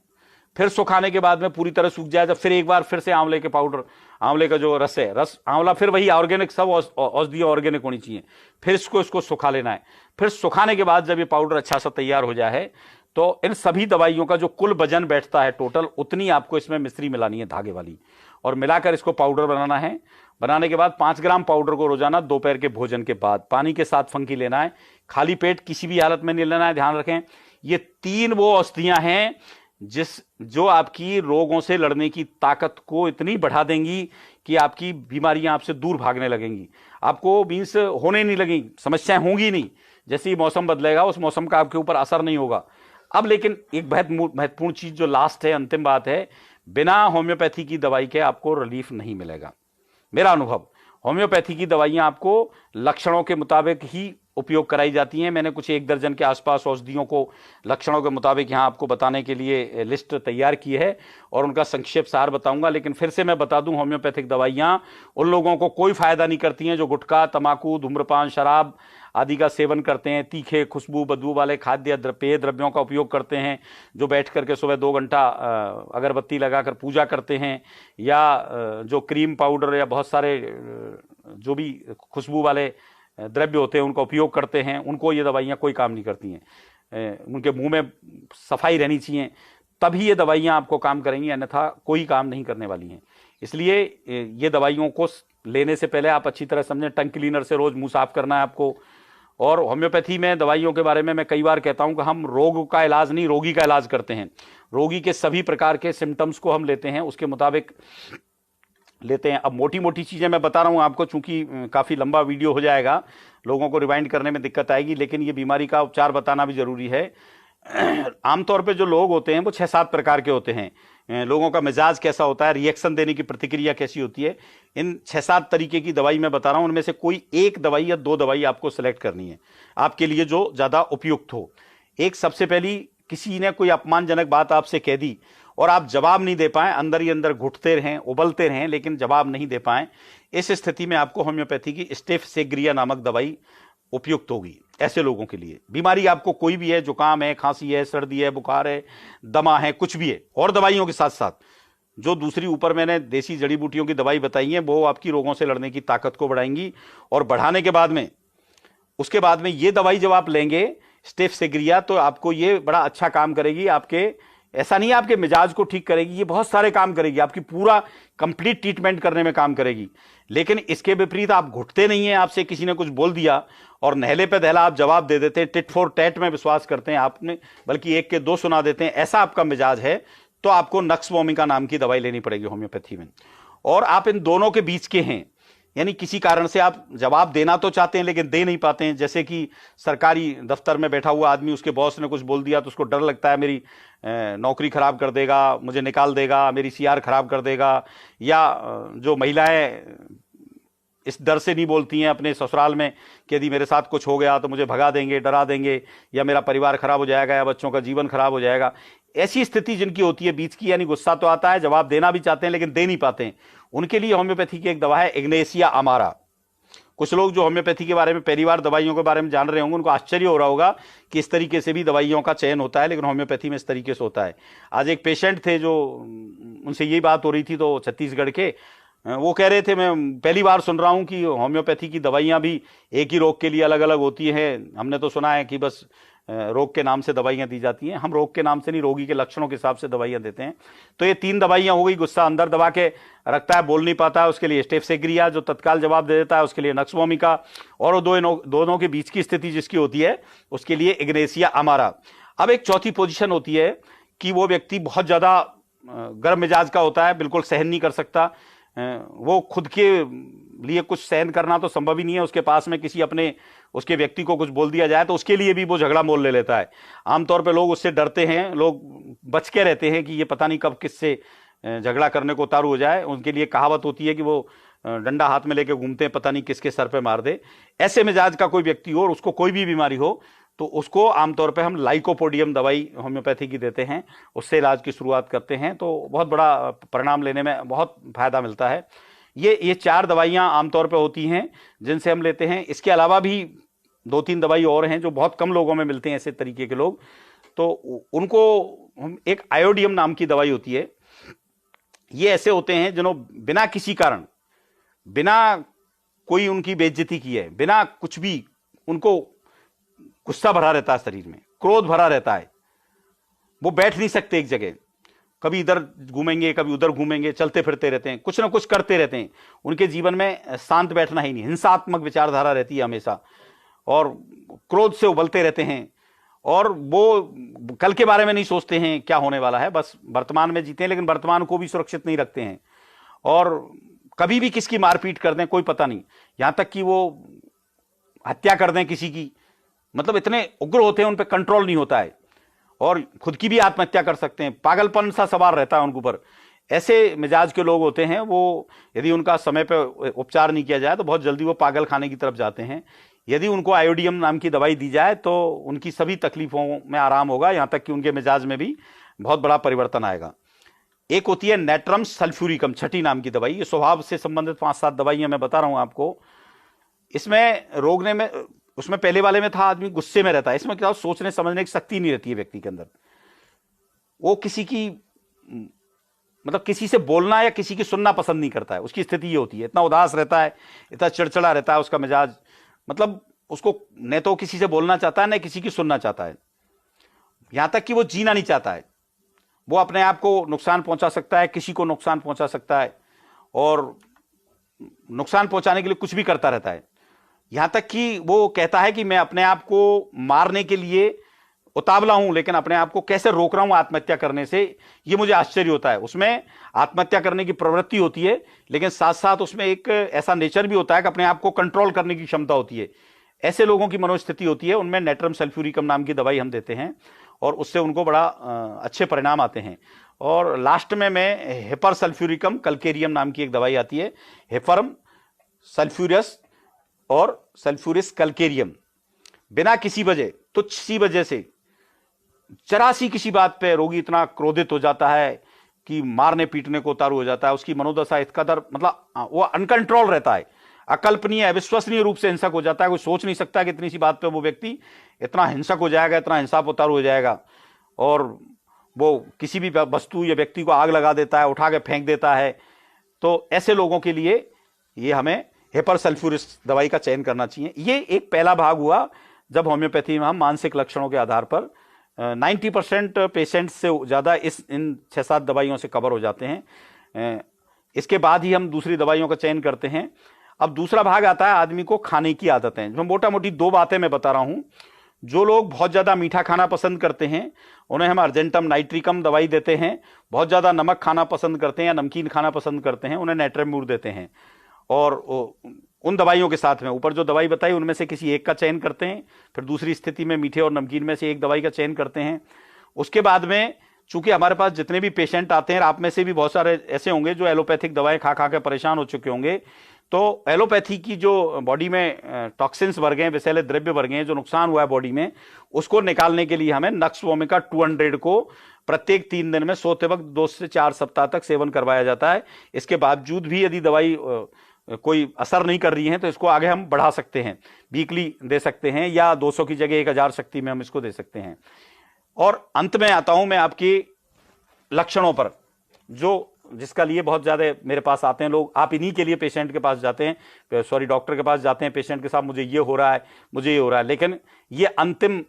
फिर सुखाने के बाद में पूरी तरह सूख जाए जब, फिर एक बार फिर से आंवले के पाउडर, आंवले का जो रस है, रस आंवला फिर वही ऑर्गेनिक, सब औषधि ऑर्गेनिक होनी चाहिए। फिर इसको सुखा लेना है। फिर सुखाने के बाद जब ये पाउडर अच्छा सा तैयार हो जाए तो इन सभी दवाइयों का जो कुल वजन बैठता है टोटल, उतनी आपको इसमें मिश्री मिलानी है धागे वाली, और मिलाकर इसको पाउडर बनाना है। बनाने के बाद 5 ग्राम पाउडर को रोजाना दोपहर के भोजन के बाद पानी के साथ फंकी लेना है। खाली पेट किसी भी हालत में नहीं लेना है, ध्यान रखें। ये 3 वो औषधियां हैं जो आपकी रोगों से लड़ने की ताकत को इतनी बढ़ा देंगी कि आपकी बीमारियां आपसे दूर भागने लगेंगी, आपको मीन्स होने नहीं लगेंगी, समस्याएं होंगी नहीं। जैसे ही मौसम बदलेगा उस मौसम का आपके ऊपर असर नहीं होगा। अब लेकिन एक बहुत महत्वपूर्ण चीज जो लास्ट है, अंतिम बात है, बिना होम्योपैथी की दवाई के आपको रिलीफ नहीं मिलेगा। मेरा अनुभव, होम्योपैथी की दवाइयां आपको लक्षणों के मुताबिक ही उपयोग कराई जाती हैं। मैंने कुछ 1 दर्जन के आसपास औषधियों को लक्षणों के मुताबिक यहाँ आपको बताने के लिए लिस्ट तैयार की है और उनका संक्षेप सार बताऊंगा। लेकिन फिर से मैं बता दूं, होम्योपैथिक दवाइयाँ उन लोगों को कोई फायदा नहीं करती हैं जो गुटखा, तंबाकू, धूम्रपान, शराब आदि का सेवन करते हैं, तीखे, खुशबू, बदबू वाले खाद्य पेय द्रव्यों का उपयोग करते हैं, जो बैठ करके सुबह 2 घंटा अगरबत्ती लगाकर पूजा करते हैं, या जो क्रीम पाउडर या बहुत सारे जो भी खुशबू वाले द्रव्य होते हैं उनका उपयोग करते हैं, उनको ये दवाइयाँ कोई काम नहीं करती हैं। उनके मुंह में सफाई रहनी चाहिए, तभी ये दवाइयाँ आपको काम करेंगी, अन्यथा कोई काम नहीं करने वाली हैं। इसलिए ये दवाइयों को लेने से पहले आप अच्छी तरह समझें, टंग क्लीनर से रोज मुंह साफ करना है आपको। और होम्योपैथी में दवाइयों के बारे में मैं कई बार कहता हूं कि हम रोग का इलाज नहीं, रोगी का इलाज करते हैं। रोगी के सभी प्रकार के सिम्टम्स को हम लेते हैं, उसके मुताबिक लेते हैं। अब मोटी मोटी चीजें मैं बता रहा हूं आपको, चूंकि काफी लंबा वीडियो हो जाएगा, लोगों को रिवाइंड करने में दिक्कत आएगी, लेकिन ये बीमारी का उपचार बताना भी जरूरी है। आमतौर पे जो लोग होते हैं वो 6-7 प्रकार के होते हैं। लोगों का मिजाज कैसा होता है, रिएक्शन देने की प्रतिक्रिया कैसी होती है, इन 6-7 तरीके की दवाई मैं बता रहा हूं। उनमें से कोई 1 दवाई या 2 दवाई आपको सेलेक्ट करनी है आपके लिए जो ज्यादा उपयुक्त हो। एक, सबसे पहली, किसी ने कोई अपमानजनक बात आपसे कह दी और आप जवाब नहीं दे पाए, अंदर ही अंदर घुटते रहें, उबलते रहें, लेकिन जवाब नहीं दे पाए, इस स्थिति में आपको होम्योपैथी की स्टेफसेग्रिया नामक दवाई उपयुक्त होगी। ऐसे लोगों के लिए बीमारी आपको कोई भी है, जुकाम है, खांसी है, सर्दी है, बुखार है, दमा है, कुछ भी है, और दवाइयों के साथ साथ जो दूसरी ऊपर मैंने देसी जड़ी बूटियों की दवाई बताई है वो आपकी रोगों से लड़ने की ताकत को बढ़ाएंगी। और बढ़ाने के बाद में, उसके बाद में ये दवाई जब आप लेंगे स्टेफसेग्रिया, तो आपको ये बड़ा अच्छा काम करेगी। आपके ऐसा नहीं है आपके मिजाज को ठीक करेगी, ये बहुत सारे काम करेगी, आपकी पूरा कंप्लीट ट्रीटमेंट करने में काम करेगी। लेकिन इसके विपरीत आप घुटते नहीं हैं, आपसे किसी ने कुछ बोल दिया और नहले पे दहला आप जवाब दे देते हैं, टिट फॉर टैट में विश्वास करते हैं आपने, बल्कि एक के दो सुना देते हैं, ऐसा आपका मिजाज है, तो आपको नक्स वोमिका नाम की दवाई लेनी पड़ेगी होम्योपैथी में। और आप इन दोनों के बीच के हैं, यानी किसी कारण से आप जवाब देना तो चाहते हैं लेकिन दे नहीं पाते हैं। जैसे कि सरकारी दफ्तर में बैठा हुआ आदमी, उसके बॉस ने कुछ बोल दिया तो उसको डर लगता है मेरी नौकरी खराब कर देगा, मुझे निकाल देगा, मेरी सीआर खराब कर देगा। या जो महिलाएं इस डर से नहीं बोलती हैं अपने ससुराल में कि यदि मेरे साथ कुछ हो गया तो मुझे भगा देंगे, डरा देंगे, या मेरा परिवार खराब हो जाएगा, या बच्चों का जीवन खराब हो जाएगा। ऐसी स्थिति जिनकी होती है बीच की, यानी गुस्सा तो आता है, जवाब देना भी चाहते हैं लेकिन दे नहीं पाते हैं, उनके लिए होम्योपैथी की एक दवा है इग्नेशिया अमारा। कुछ लोग जो होम्योपैथी के बारे में पहली बार दवाइयों के बारे में जान रहे होंगे, उनको आश्चर्य हो रहा होगा कि इस तरीके से भी दवाइयों का चयन होता है, लेकिन होम्योपैथी में इस तरीके से होता है। आज एक पेशेंट थे, जो उनसे यही बात हो रही थी, तो छत्तीसगढ़ के, वो कह रहे थे मैं पहली बार सुन रहा हूं कि होम्योपैथी की दवाइयां भी एक ही रोग के लिए अलग अलग होती हैं। हमने तो सुना है कि बस रोग के नाम से दवाइयां दी जाती हैं। हम रोग के नाम से नहीं, रोगी के लक्षणों के हिसाब से दवाइयां देते हैं। तो ये 3 दवाइयां हो गई। गुस्सा अंदर दबा के रखता है, बोल नहीं पाता है, उसके लिए स्टेफसेग्रिया, जो तत्काल जवाब दे देता है उसके लिए नक्स वोमिका, और दोनों के बीच की स्थिति जिसकी होती है उसके लिए इग्नेशिया अमारा। अब एक चौथी पोजीशन होती है कि वो व्यक्ति बहुत ज्यादा गर्म मिजाज का होता है, बिल्कुल सहन नहीं कर सकता, वो खुद के लिए कुछ सहन करना तो संभव ही नहीं है, उसके पास में किसी अपने उसके व्यक्ति को कुछ बोल दिया जाए तो उसके लिए भी वो झगड़ा मोल ले लेता है। आमतौर पे लोग उससे डरते हैं, लोग बच के रहते हैं कि ये पता नहीं कब किससे झगड़ा करने को उतारू हो जाए। उनके लिए कहावत होती है कि वो डंडा हाथ में लेके घूमते हैं, पता नहीं किसके सर पे मार दे। ऐसे मिजाज का कोई व्यक्ति हो और उसको कोई भी बीमारी हो तो उसको आमतौर पे हम लाइकोपोडियम दवाई होम्योपैथी की देते हैं, उससे इलाज की शुरुआत करते हैं, तो बहुत बड़ा परिणाम लेने में बहुत फायदा मिलता है। ये 4 दवाइयां आमतौर पे होती हैं जिनसे हम लेते हैं। इसके अलावा भी 2-3 दवाई और हैं जो बहुत कम लोगों में मिलते हैं, ऐसे तरीके के लोग, तो उनको हम एक आयोडियम नाम की दवाई होती है। ये ऐसे होते हैं जिन्हों बिना किसी कारण, बिना कोई उनकी बेइज्जती की है, बिना कुछ भी, उनको गुस्सा भरा रहता है, शरीर में क्रोध भरा रहता है, वो बैठ नहीं सकते एक जगह, कभी इधर घूमेंगे कभी उधर घूमेंगे, चलते फिरते रहते हैं, कुछ ना कुछ करते रहते हैं। उनके जीवन में शांत बैठना ही नहीं, हिंसात्मक विचारधारा रहती है हमेशा, और क्रोध से उबलते रहते हैं, और वो कल के बारे में नहीं सोचते हैं क्या होने वाला है, बस वर्तमान में जीते हैं, लेकिन वर्तमान को भी सुरक्षित नहीं रखते हैं, और कभी भी किसकी मारपीट कर दें कोई पता नहीं, यहां तक कि वो हत्या कर दें किसी की, मतलब इतने उग्र होते हैं, उन पर कंट्रोल नहीं होता है, और खुद की भी आत्महत्या कर सकते हैं, पागलपन सा सवार रहता है उनके ऊपर। ऐसे मिजाज के लोग होते हैं, वो यदि उनका समय पर उपचार नहीं किया जाए तो बहुत जल्दी वो पागल खाने की तरफ जाते हैं। यदि उनको आयोडियम नाम की दवाई दी जाए तो उनकी सभी तकलीफों में आराम होगा, यहां तक कि उनके मिजाज में भी बहुत बड़ा परिवर्तन आएगा। एक होती है नेट्रम सल्फ्यूरिकम, छठी नाम की दवाई। ये स्वभाव से संबंधित 5-7 दवाइयां मैं बता रहा हूं आपको। इसमें रोकने में, उसमें पहले वाले में था आदमी गुस्से में रहता है, इसमें क्या सोचने समझने की शक्ति नहीं रहती है व्यक्ति के अंदर। वो किसी की, मतलब किसी से बोलना या किसी की सुनना पसंद नहीं करता है, उसकी स्थिति ये होती है। इतना उदास रहता है, इतना चिड़चिड़ा रहता है उसका मिजाज, मतलब उसको न तो किसी से बोलना चाहता है न किसी की सुनना चाहता है, यहां तक कि वो जीना नहीं चाहता है। वो अपने आप को नुकसान पहुंचा सकता है, किसी को नुकसान पहुंचा सकता है, और नुकसान पहुंचाने के लिए कुछ भी करता रहता है। यहां तक कि वो कहता है कि मैं अपने आप को मारने के लिए उतावला हूं, लेकिन अपने आप को कैसे रोक रहा हूं आत्महत्या करने से, ये मुझे आश्चर्य होता है। उसमें आत्महत्या करने की प्रवृत्ति होती है, लेकिन साथ साथ उसमें एक ऐसा नेचर भी होता है कि अपने आप को कंट्रोल करने की क्षमता होती है। ऐसे लोगों की मनोस्थिति होती है, उनमें नेट्रम सल्फ्यूरिकम नाम की दवाई हम देते हैं, और उससे उनको बड़ा अच्छे परिणाम आते हैं। और लास्ट में मैं हेपर सल्फ्यूरिकम कल्केरियम नाम की एक दवाई आती है, हेपरम सल्फ्यूरस और सल्फ्यूरिस कल्केरियम। बिना किसी वजह, तुच्छ सी वजह से, जरा सी किसी बात पे रोगी इतना क्रोधित हो जाता है कि मारने पीटने को उतारू हो जाता है, उसकी मनोदशा इस कदर, मतलब वो अनकंट्रोल रहता है। अकल्पनीय, अविश्वसनीय रूप से हिंसक हो जाता है। कोई सोच नहीं सकता कि इतनी सी बात पे वो व्यक्ति इतना हिंसक हो जाएगा, इतना हिंसापतार हो जाएगा, और वो किसी भी वस्तु या व्यक्ति को आग लगा देता है, उठा के फेंक देता है। तो ऐसे लोगों के लिए ये हमें हेपर सल्फ्यूरिक दवाई का चयन करना चाहिए। ये एक पहला भाग हुआ जब होम्योपैथी में हम मानसिक लक्षणों के आधार पर 90% पेशेंट से ज़्यादा इन 6-7 दवाइयों से कवर हो जाते हैं। इसके बाद ही हम दूसरी दवाइयों का चयन करते हैं। अब दूसरा भाग आता है आदमी को खाने की आदतें। जो मोटा मोटी 2 बातें मैं बता रहा हूं। जो लोग बहुत ज़्यादा मीठा खाना पसंद करते हैं उन्हें हम अर्जेंटम नाइट्रिकम दवाई देते हैं। बहुत ज़्यादा नमक खाना पसंद करते हैं या नमकीन खाना पसंद करते हैं उन्हें नेट्रेम्यूर देते हैं। और उन दवाइयों के साथ में ऊपर जो दवाई बताई उनमें से किसी एक का चयन करते हैं। फिर दूसरी स्थिति में मीठे और नमकीन में से एक दवाई का चयन करते हैं। उसके बाद में चूंकि हमारे पास जितने भी पेशेंट आते हैं, आप में से भी बहुत सारे ऐसे होंगे जो एलोपैथिक दवाएं खा खा के परेशान हो चुके होंगे। तो एलोपैथी की जो बॉडी में टॉक्सिन्स भर गए हैं, विषैले द्रव्य भर गए हैं, जो नुकसान हुआ है बॉडी में, उसको निकालने के लिए हमें नक्स वोमिका 200 को प्रत्येक 3 दिन में सोते वक्त 2 से 4 सप्ताह तक सेवन करवाया जाता है। इसके बावजूद भी यदि दवाई कोई असर नहीं कर रही है तो इसको आगे हम बढ़ा सकते हैं, वीकली दे सकते हैं, या 200 की जगह 1000 शक्ति में हम इसको दे सकते हैं। और अंत में आता हूं मैं आपकी लक्षणों पर, जो जिसका लिए बहुत ज्यादा मेरे पास आते हैं लोग। आप इन्हीं के लिए पेशेंट के पास जाते हैं, सॉरी डॉक्टर के पास जाते हैं पेशेंट के साथ, मुझे ये हो रहा है, मुझे ये हो रहा है। लेकिन ये अंतिम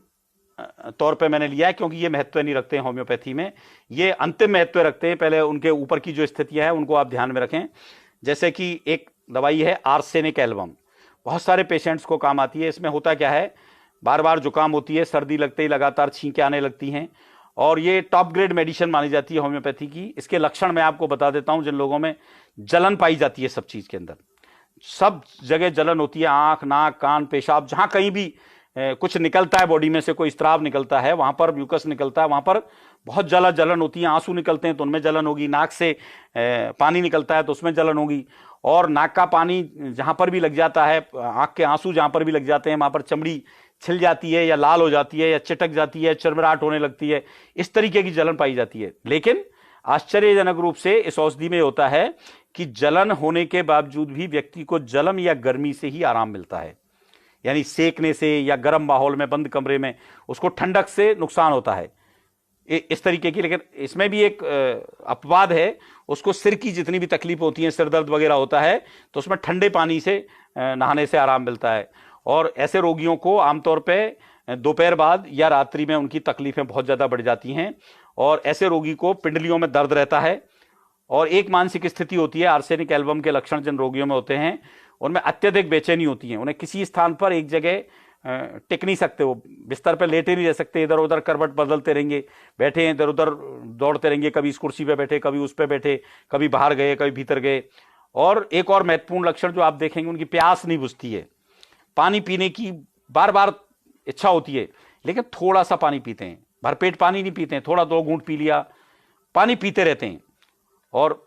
तौर पे मैंने लिया है क्योंकि ये महत्व नहीं रखते हैं होम्योपैथी में, ये अंतिम महत्व रखते हैं। पहले उनके ऊपर की जो स्थितियां हैं उनको आप ध्यान में रखें। जैसे कि एक दवाई है आर्सेनिक एल्बम, बहुत सारे पेशेंट्स को काम आती है। इसमें होता क्या है, बार बार जुकाम होती है, सर्दी लगते ही लगातार छींकें आने लगती हैं, और ये टॉप ग्रेड मेडिसिन मानी जाती है होम्योपैथी की। इसके लक्षण मैं आपको बता देता हूं। जिन लोगों में जलन पाई जाती है सब चीज के अंदर, सब जगह जलन होती है, आंख, नाक, कान, पेशाब, जहां कहीं भी कुछ निकलता है बॉडी में से, कोई स्त्राव निकलता है, वहां पर म्यूकस निकलता है, वहां पर बहुत ज्यादा जलन होती है। आंसू निकलते हैं तो उनमें जलन होगी, नाक से पानी निकलता है तो उसमें जलन होगी, और नाक का पानी जहां पर भी लग जाता है, आंख के आंसू जहां पर भी लग जाते हैं, वहां पर चमड़ी छिल जाती है या लाल हो जाती है या चिटक जाती है, चरमराहट होने लगती है, इस तरीके की जलन पाई जाती है। लेकिन आश्चर्यजनक रूप से इस औषधि में होता है कि जलन होने के बावजूद भी व्यक्ति को जलन या गर्मी से ही आराम मिलता है। यानी सेकने से या गर्म माहौल में, बंद कमरे में, उसको ठंडक से नुकसान होता है, इस तरीके की। लेकिन इसमें भी एक अपवाद है, उसको सिर की जितनी भी तकलीफ होती है, सिर दर्द वगैरह होता है, तो उसमें ठंडे पानी से नहाने से आराम मिलता है। और ऐसे रोगियों को आमतौर पे दोपहर बाद या रात्रि में उनकी तकलीफें बहुत ज़्यादा बढ़ जाती हैं, और ऐसे रोगी को पिंडलियों में दर्द रहता है। और एक मानसिक स्थिति होती है, आर्सेनिक एल्बम के लक्षण जिन रोगियों में होते हैं उनमें अत्यधिक बेचैनी होती है। उन्हें किसी स्थान पर एक जगह टिक नहीं सकते, वो बिस्तर पर लेटे नहीं रह सकते, इधर उधर करवट बदलते रहेंगे, बैठे इधर उधर दौड़ते रहेंगे, कभी इस कुर्सी पे बैठे, कभी उस पे बैठे, कभी बाहर गए, कभी भीतर गए। और एक और महत्वपूर्ण लक्षण जो आप देखेंगे, उनकी प्यास नहीं बुझती है। पानी पीने की बार बार इच्छा होती है, लेकिन थोड़ा सा पानी पीते हैं, भरपेट पानी नहीं पीते हैं, थोड़ा 2 घूंट पी लिया, पानी पीते रहते हैं। और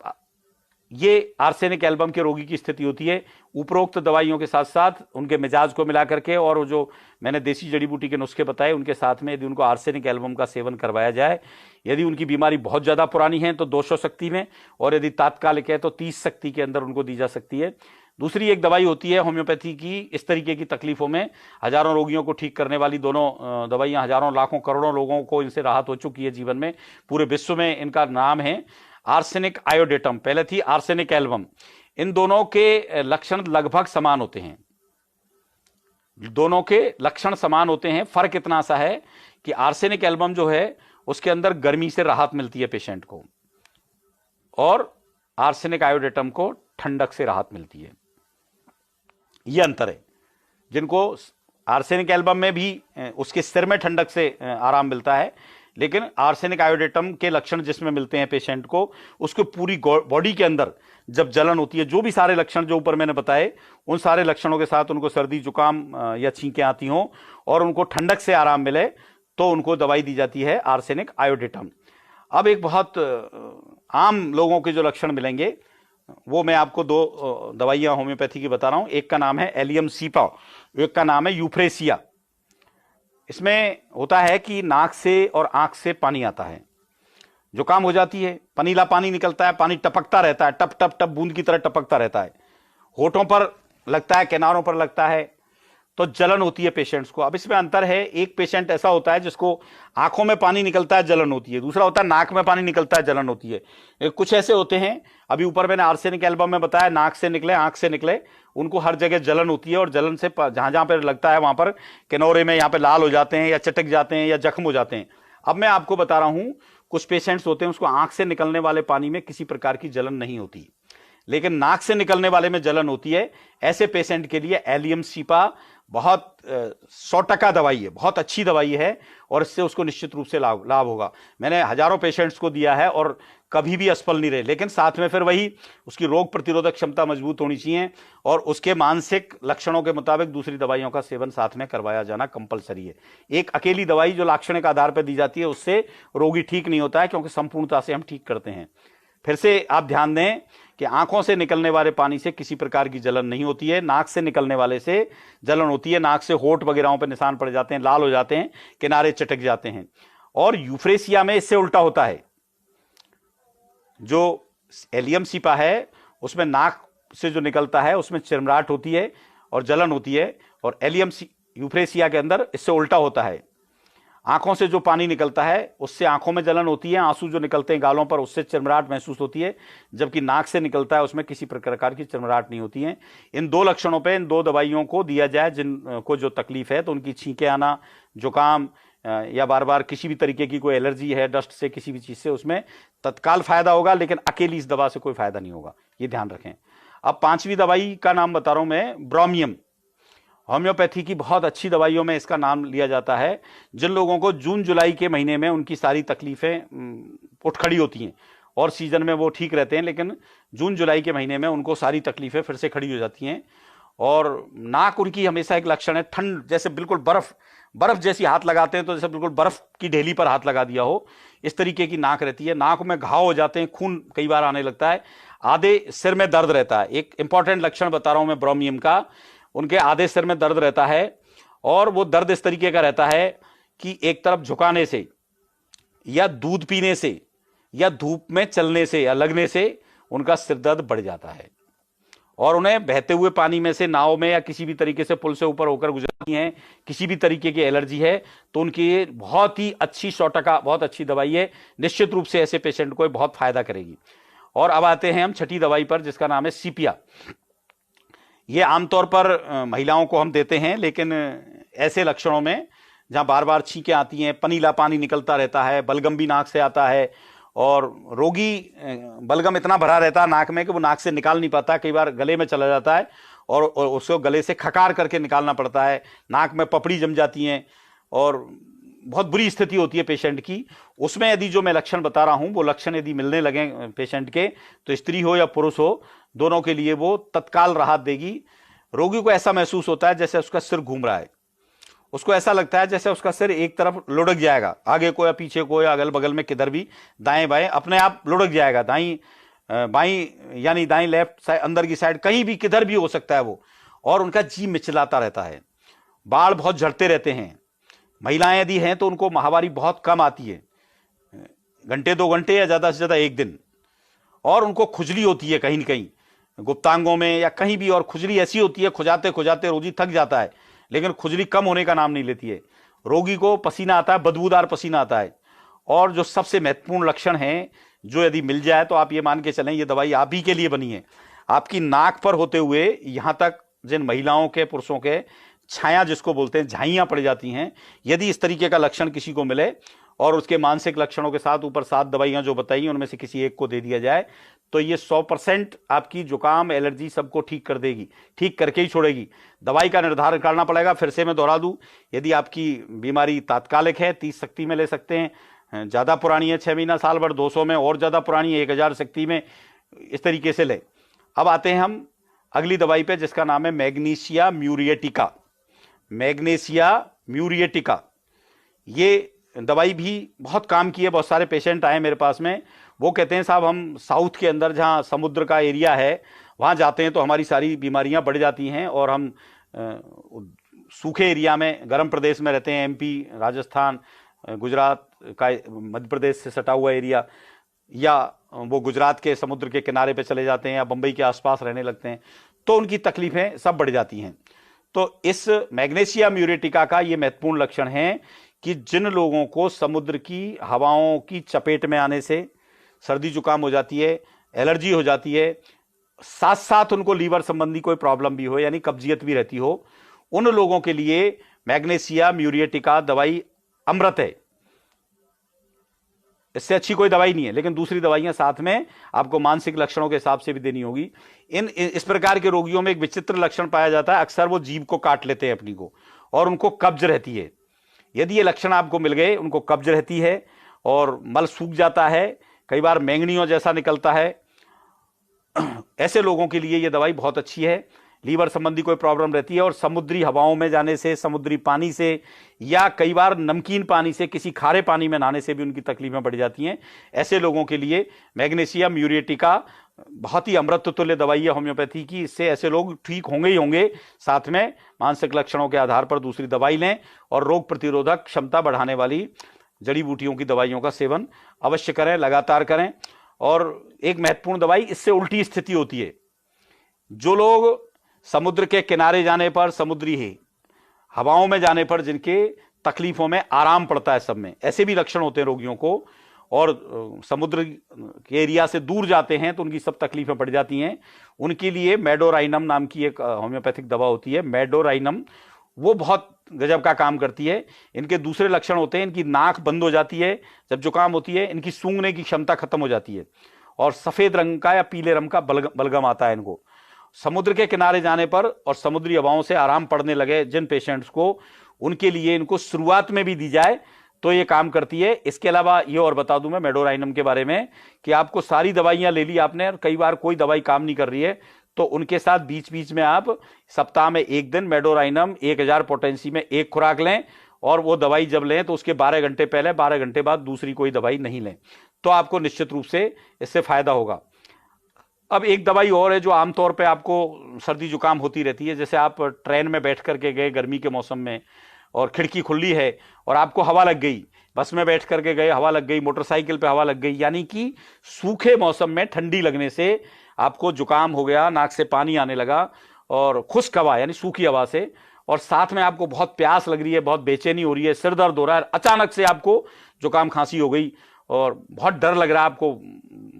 ये आर्सेनिक एल्बम के रोगी की स्थिति होती है। उपरोक्त दवाइयों के साथ साथ उनके मिजाज को मिला करके, और जो मैंने देसी जड़ी बूटी के नुस्खे बताए उनके साथ में, यदि उनको आर्सेनिक एल्बम का सेवन करवाया जाए, यदि उनकी बीमारी बहुत ज़्यादा पुरानी है तो 200 शक्ति में, और यदि तात्कालिक है तो 30 शक्ति के अंदर उनको दी जा सकती है। दूसरी एक दवाई होती है होम्योपैथी की, इस तरीके की तकलीफों में हजारों रोगियों को ठीक करने वाली दोनों दवाइयाँ, हजारों, लाखों, करोड़ों लोगों को इनसे राहत हो चुकी है जीवन में, पूरे विश्व में इनका नाम है आर्सेनिक आयोडेटम, पहले थी आर्सेनिक एल्बम। इन दोनों के लक्षण लगभग समान होते हैं, दोनों के लक्षण समान होते हैं। फर्क इतना सा है कि आर्सेनिक एल्बम जो है उसके अंदर गर्मी से राहत मिलती है पेशेंट को, और आर्सेनिक आयोडेटम को ठंडक से राहत मिलती है। यह अंतर है। जिनको आर्सेनिक एल्बम में भी उसके सिर में ठंडक से आराम मिलता है, लेकिन आर्सेनिक आयोडेटम के लक्षण जिसमें मिलते हैं पेशेंट को, उसको पूरी बॉडी के अंदर जब जलन होती है, जो भी सारे लक्षण जो ऊपर मैंने बताए, उन सारे लक्षणों के साथ उनको सर्दी, जुकाम या छींकें आती हों और उनको ठंडक से आराम मिले, तो उनको दवाई दी जाती है आर्सेनिक आयोडेटम। अब एक बहुत आम लोगों के जो लक्षण मिलेंगे, वो मैं आपको 2 दवाइयां होम्योपैथी की बता रहा हूं। एक का नाम है एलियम सीपा, एक का नाम है यूफ्रेसिया। इसमें होता है कि नाक से और आंख से पानी आता है, जुकाम हो जाती है, पनीला पानी निकलता है, पानी टपकता रहता है, टप टप टप बूंद की तरह टपकता रहता है। होठों पर लगता है, किनारों पर लगता है तो जलन होती है पेशेंट्स को। अब इसमें अंतर है, एक पेशेंट ऐसा होता है जिसको आंखों में पानी निकलता है, जलन होती है, दूसरा होता है नाक में पानी निकलता है, जलन होती है। कुछ ऐसे होते हैं, अभी ऊपर मैंने आर्सेनिक एल्बम में बताया, नाक से निकले, आंख से निकले, उनको हर जगह जलन होती है और जलन से जहां जहां पर लगता है वहां पर किनौरे में यहाँ पे लाल हो जाते हैं या चटक जाते हैं या जख्म हो जाते हैं। अब मैं आपको बता रहा हूं, कुछ पेशेंट्स होते हैं उसको आंख से निकलने वाले पानी में किसी प्रकार की जलन नहीं होती, लेकिन नाक से निकलने वाले में जलन होती है। ऐसे पेशेंट के लिए एलियम सीपा बहुत 100% दवाई है, बहुत अच्छी दवाई है और इससे उसको निश्चित रूप से लाभ होगा। मैंने हजारों पेशेंट्स को दिया है और कभी भी असफल नहीं रहे, लेकिन साथ में फिर वही उसकी रोग प्रतिरोधक क्षमता मजबूत होनी चाहिए और उसके मानसिक लक्षणों के मुताबिक दूसरी दवाइयों का सेवन साथ में करवाया जाना कंपलसरी है। एक अकेली दवाई जो लाक्षणिक आधार पर दी जाती है उससे रोगी ठीक नहीं होता है, क्योंकि संपूर्णता से हम ठीक करते हैं। फिर से आप ध्यान दें कि आंखों से निकलने वाले पानी से किसी प्रकार की जलन नहीं होती है, नाक से निकलने वाले से जलन होती है, नाक से होंठ वगैरह पे निशान पड़ जाते हैं, लाल हो जाते हैं, किनारे चटक जाते हैं। और यूफ्रेसिया में इससे उल्टा होता है, जो एलियम सीपा है उसमें नाक से जो निकलता है उसमें चिरमराहट होती है और जलन होती है, और यूफ्रेसिया के अंदर इससे उल्टा होता है, आंखों से जो पानी निकलता है उससे आंखों में जलन होती है, आंसू जो निकलते हैं गालों पर उससे चिरमराहट महसूस होती है, जबकि नाक से निकलता है उसमें किसी प्रकार की चिरमराहट नहीं होती है। इन दो लक्षणों पे इन दो दवाइयों को दिया जाए जिनको जो तकलीफ है, तो उनकी छींके आना, जुकाम या बार बार किसी भी तरीके की कोई एलर्जी है डस्ट से, किसी भी चीज से, उसमें तत्काल फायदा होगा, लेकिन अकेली इस दवा से कोई फायदा नहीं होगा, ये ध्यान रखें। अब 5वीं दवाई का नाम बता रहा हूं मैं, ब्रोमियम। होम्योपैथी की बहुत अच्छी दवाइयों में इसका नाम लिया जाता है। जिन लोगों को जून जुलाई के महीने में उनकी सारी तकलीफें उठ खड़ी होती हैं और सीजन में वो ठीक रहते हैं, लेकिन जून जुलाई के महीने में उनको सारी तकलीफें फिर से खड़ी हो जाती हैं। और नाक उनकी हमेशा एक लक्षण है, ठंड जैसे बिल्कुल बर्फ जैसी हाथ लगाते हैं तो जैसे बिल्कुल बर्फ की ढेली पर हाथ लगा दिया हो, इस तरीके की नाक रहती है। नाक में घाव हो जाते हैं, खून कई बार आने लगता है, आधे सिर में दर्द रहता है। एक इंपॉर्टेंट लक्षण बता रहा हूं मैं ब्रोमियम का, उनके आधे सिर में दर्द रहता है और वो दर्द इस तरीके का रहता है कि एक तरफ झुकाने से या दूध पीने से या धूप में चलने से या लगने से उनका सिर दर्द बढ़ जाता है, और उन्हें बहते हुए पानी में से, नाव में या किसी भी तरीके से पुल से ऊपर होकर गुजरती हैं, किसी भी तरीके की एलर्जी है, तो उनकी बहुत ही अच्छी 100% बहुत अच्छी दवाई है, निश्चित रूप से ऐसे पेशेंट को बहुत फायदा करेगी। और अब आते हैं हम 6ठी दवाई पर, जिसका नाम है सीपिया। ये आमतौर पर महिलाओं को हम देते हैं, लेकिन ऐसे लक्षणों में जहां बार बार छींकें आती हैं, पनीला पानी निकलता रहता है, बलगम भी नाक से आता है, और रोगी बलगम इतना भरा रहता है नाक में कि वो नाक से निकाल नहीं पाता, कई बार गले में चला जाता है और उसको गले से खकार करके निकालना पड़ता है, नाक में पपड़ी जम जाती हैं और बहुत बुरी स्थिति होती है पेशेंट की। उसमें यदि जो मैं लक्षण बता रहा हूं वो लक्षण यदि मिलने लगे पेशेंट के, तो स्त्री हो या पुरुष हो, दोनों के लिए वो तत्काल राहत देगी। रोगी को ऐसा महसूस होता है जैसे उसका सिर घूम रहा है, उसको ऐसा लगता है जैसे उसका सिर एक तरफ लुढ़क जाएगा, आगे को या पीछे को या अगल बगल में किधर भी, दाएं बाएं अपने आप लुढ़क जाएगा, दाईं बाईं यानी दाईं लेफ्ट साइड, अंदर की साइड, कहीं भी किधर भी हो सकता है वो, और उनका जी मिचलाता रहता है, बाल बहुत झड़ते रहते हैं। महिलाएं यदि हैं तो उनको माहवारी बहुत कम आती है, घंटे 2 घंटे या ज्यादा से ज्यादा 1 दिन, और उनको खुजली होती है कहीं न कहीं गुप्तांगों में या कहीं भी, और खुजली ऐसी होती है खुजाते खुजाते रोगी थक जाता है, लेकिन खुजली कम होने का नाम नहीं लेती है। रोगी को पसीना आता है, बदबूदार पसीना आता है। और जो सबसे महत्वपूर्ण लक्षण है, जो यदि मिल जाए तो आप ये मान के चलें ये दवाई आप ही के लिए बनी है। आपकी नाक पर होते हुए यहां तक जिन महिलाओं के, पुरुषों के छाया जिसको बोलते हैं, झाइयां पड़ जाती हैं, यदि इस तरीके का लक्षण किसी को मिले और उसके मानसिक लक्षणों के साथ ऊपर 7 दवाइयां जो बताई उनमें से किसी एक को दे दिया जाए, तो ये 100% आपकी जुकाम, एलर्जी सबको ठीक कर देगी, ठीक करके ही छोड़ेगी। दवाई का निर्धारण करना पड़ेगा, फिर से मैं दोहरा दूं, यदि आपकी बीमारी तात्कालिक है 30 शक्ति में ले सकते हैं, ज्यादा पुरानी है 6 महीना साल भर 200 में, और ज्यादा पुरानी है 1000 शक्ति में, इस तरीके से ले। अब आते हैं हम अगली दवाई पे, जिसका नाम है मैग्नीशिया म्यूरिएटिका। मैग्नीशिया म्यूरिएटिका ये दवाई भी बहुत काम की है। बहुत सारे पेशेंट आए मेरे पास में, वो कहते हैं साहब हम साउथ के अंदर जहाँ समुद्र का एरिया है वहाँ जाते हैं तो हमारी सारी बीमारियाँ बढ़ जाती हैं, और हम सूखे एरिया में, गर्म प्रदेश में रहते हैं, एमपी, राजस्थान, गुजरात का, मध्य प्रदेश से सटा हुआ एरिया, या वो गुजरात के समुद्र के किनारे पे चले जाते हैं या बम्बई के आसपास रहने लगते हैं, तो उनकी तकलीफें सब बढ़ जाती हैं। तो इस मैग्नेशिया म्यूरेटिका का ये महत्वपूर्ण लक्षण है कि जिन लोगों को समुद्र की हवाओं की चपेट में आने से सर्दी जुकाम हो जाती है, एलर्जी हो जाती है, साथ साथ उनको लीवर संबंधी कोई प्रॉब्लम भी हो, यानी कब्जियत भी रहती हो, उन लोगों के लिए मैग्नेशिया म्यूरेटिका दवाई अमृत है। इससे अच्छी कोई दवाई नहीं है, लेकिन दूसरी दवाइयां साथ में आपको मानसिक लक्षणों के हिसाब से भी देनी होगी। इस प्रकार के रोगियों में एक विचित्र लक्षण पाया जाता है, अक्सर वो जीभ को काट लेते हैं अपनी को, और उनको कब्ज रहती है। यदि ये लक्षण आपको मिल गए, उनको कब्ज रहती है और मल सूख जाता है, कई बार मैंगनीयों जैसा निकलता है, ऐसे लोगों के लिए ये दवाई बहुत अच्छी है। लीवर संबंधी कोई प्रॉब्लम रहती है और समुद्री हवाओं में जाने से, समुद्री पानी से, या कई बार नमकीन पानी से, किसी खारे पानी में नहाने से भी उनकी तकलीफें बढ़ जाती हैं। ऐसे लोगों के लिए मैग्नेशिया म्यूरेटिका बहुत ही अमृत तुल्य दवाई है होम्योपैथी की। इससे ऐसे लोग ठीक होंगे ही होंगे, साथ में मानसिक लक्षणों के आधार पर दूसरी दवाई लें और रोग प्रतिरोधक क्षमता बढ़ाने वाली जड़ी बूटियों की दवाइयों का सेवन अवश्य करें, लगातार करें। और एक महत्वपूर्ण दवाई, इससे उल्टी स्थिति होती है। जो लोग समुद्र के किनारे जाने पर, समुद्री हवाओं में जाने पर जिनके तकलीफों में आराम पड़ता है, सब में ऐसे भी लक्षण होते हैं रोगियों को, और समुद्र के एरिया से दूर जाते हैं तो उनकी सब तकलीफें बढ़ जाती हैं, उनके लिए मेडोराइनम नाम की एक होम्योपैथिक दवा होती है, मेडोराइनम, वो बहुत गजब का काम करती है। इनके दूसरे लक्षण होते हैं, इनकी नाक बंद हो जाती है जब जुकाम होती है, इनकी सूंघने की क्षमता खत्म हो जाती है, और सफेद रंग का या पीले रंग का बलगम आता है इनको। समुद्र के किनारे जाने पर और समुद्री हवाओं से आराम पड़ने लगे जिन पेशेंट्स को, उनके लिए इनको शुरुआत में भी दी जाए तो ये काम करती है। इसके अलावा ये और बता दूं मैं मेडोराइनम के बारे में कि आपको सारी दवाइयां ले ली आपने और कई बार कोई दवाई काम नहीं कर रही है, तो उनके साथ बीच बीच में आप सप्ताह में एक दिन मेडोराइनम 1000 पोटेंसी में एक खुराक लें, और वो दवाई जब लें तो उसके 12 घंटे पहले, 12 घंटे बाद दूसरी कोई दवाई नहीं लें, तो आपको निश्चित रूप से इससे फायदा होगा। अब एक दवाई और है जो आमतौर पे आपको सर्दी जुकाम होती रहती है। जैसे आप ट्रेन में बैठ करके गए गर्मी के मौसम में, और खिड़की खुली है और आपको हवा लग गई, बस में बैठ करके गए, हवा लग गई, मोटरसाइकिल पे हवा लग गई, यानी कि सूखे मौसम में ठंडी लगने से आपको जुकाम हो गया, नाक से पानी आने लगा, और खुश्क हवा यानी सूखी हवा से, और साथ में आपको बहुत प्यास लग रही है, बहुत बेचैनी हो रही है, सिर दर्द हो रहा है, अचानक से आपको जुकाम खांसी हो गई और बहुत डर लग रहा है, आपको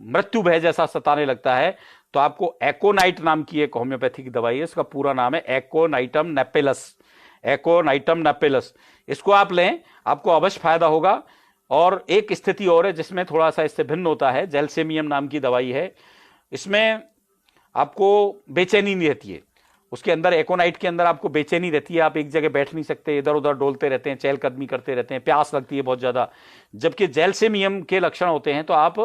मृत्यु भय जैसा सताने लगता है, तो आपको एकोनाइट नाम की एक होम्योपैथिक दवाई है, इसका पूरा नाम है एकोनाइटम नेपेलस, एकोनाइटम नेपेलस। इसको आप लें, आपको अवश्य फायदा होगा। और एक स्थिति और है जिसमें थोड़ा सा इससे भिन्न होता है, जेलसेमियम नाम की दवाई है, इसमें आपको बेचैनी नहीं रहती है। उसके अंदर, एकोनाइट के अंदर आपको बेचैनी रहती है, आप एक जगह बैठ नहीं सकते, इधर उधर डोलते रहते हैं, चहलकदमी करते रहते हैं, प्यास लगती है बहुत ज्यादा। जबकि जेलसेमियम के लक्षण होते हैं तो आप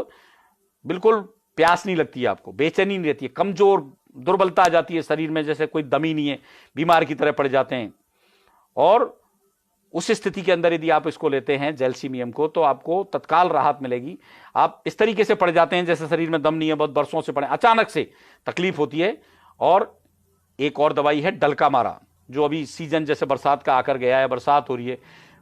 बिल्कुल प्यास नहीं लगती है, आपको बेचैनी नहीं रहती है, कमजोर दुर्बलता आ जाती है शरीर में, जैसे कोई दम ही नहीं है, बीमार की तरह पड़ जाते हैं। और उस स्थिति के अंदर यदि आप इसको लेते हैं जेलसीमियम को, तो आपको तत्काल राहत मिलेगी। आप इस तरीके से पड़ जाते हैं जैसे शरीर में दम नहीं है, बहुत बरसों से पड़े, अचानक से तकलीफ होती है। और एक और दवाई है डलकामारा, जो अभी सीजन जैसे बरसात का आकर गया है, बरसात हो रही है,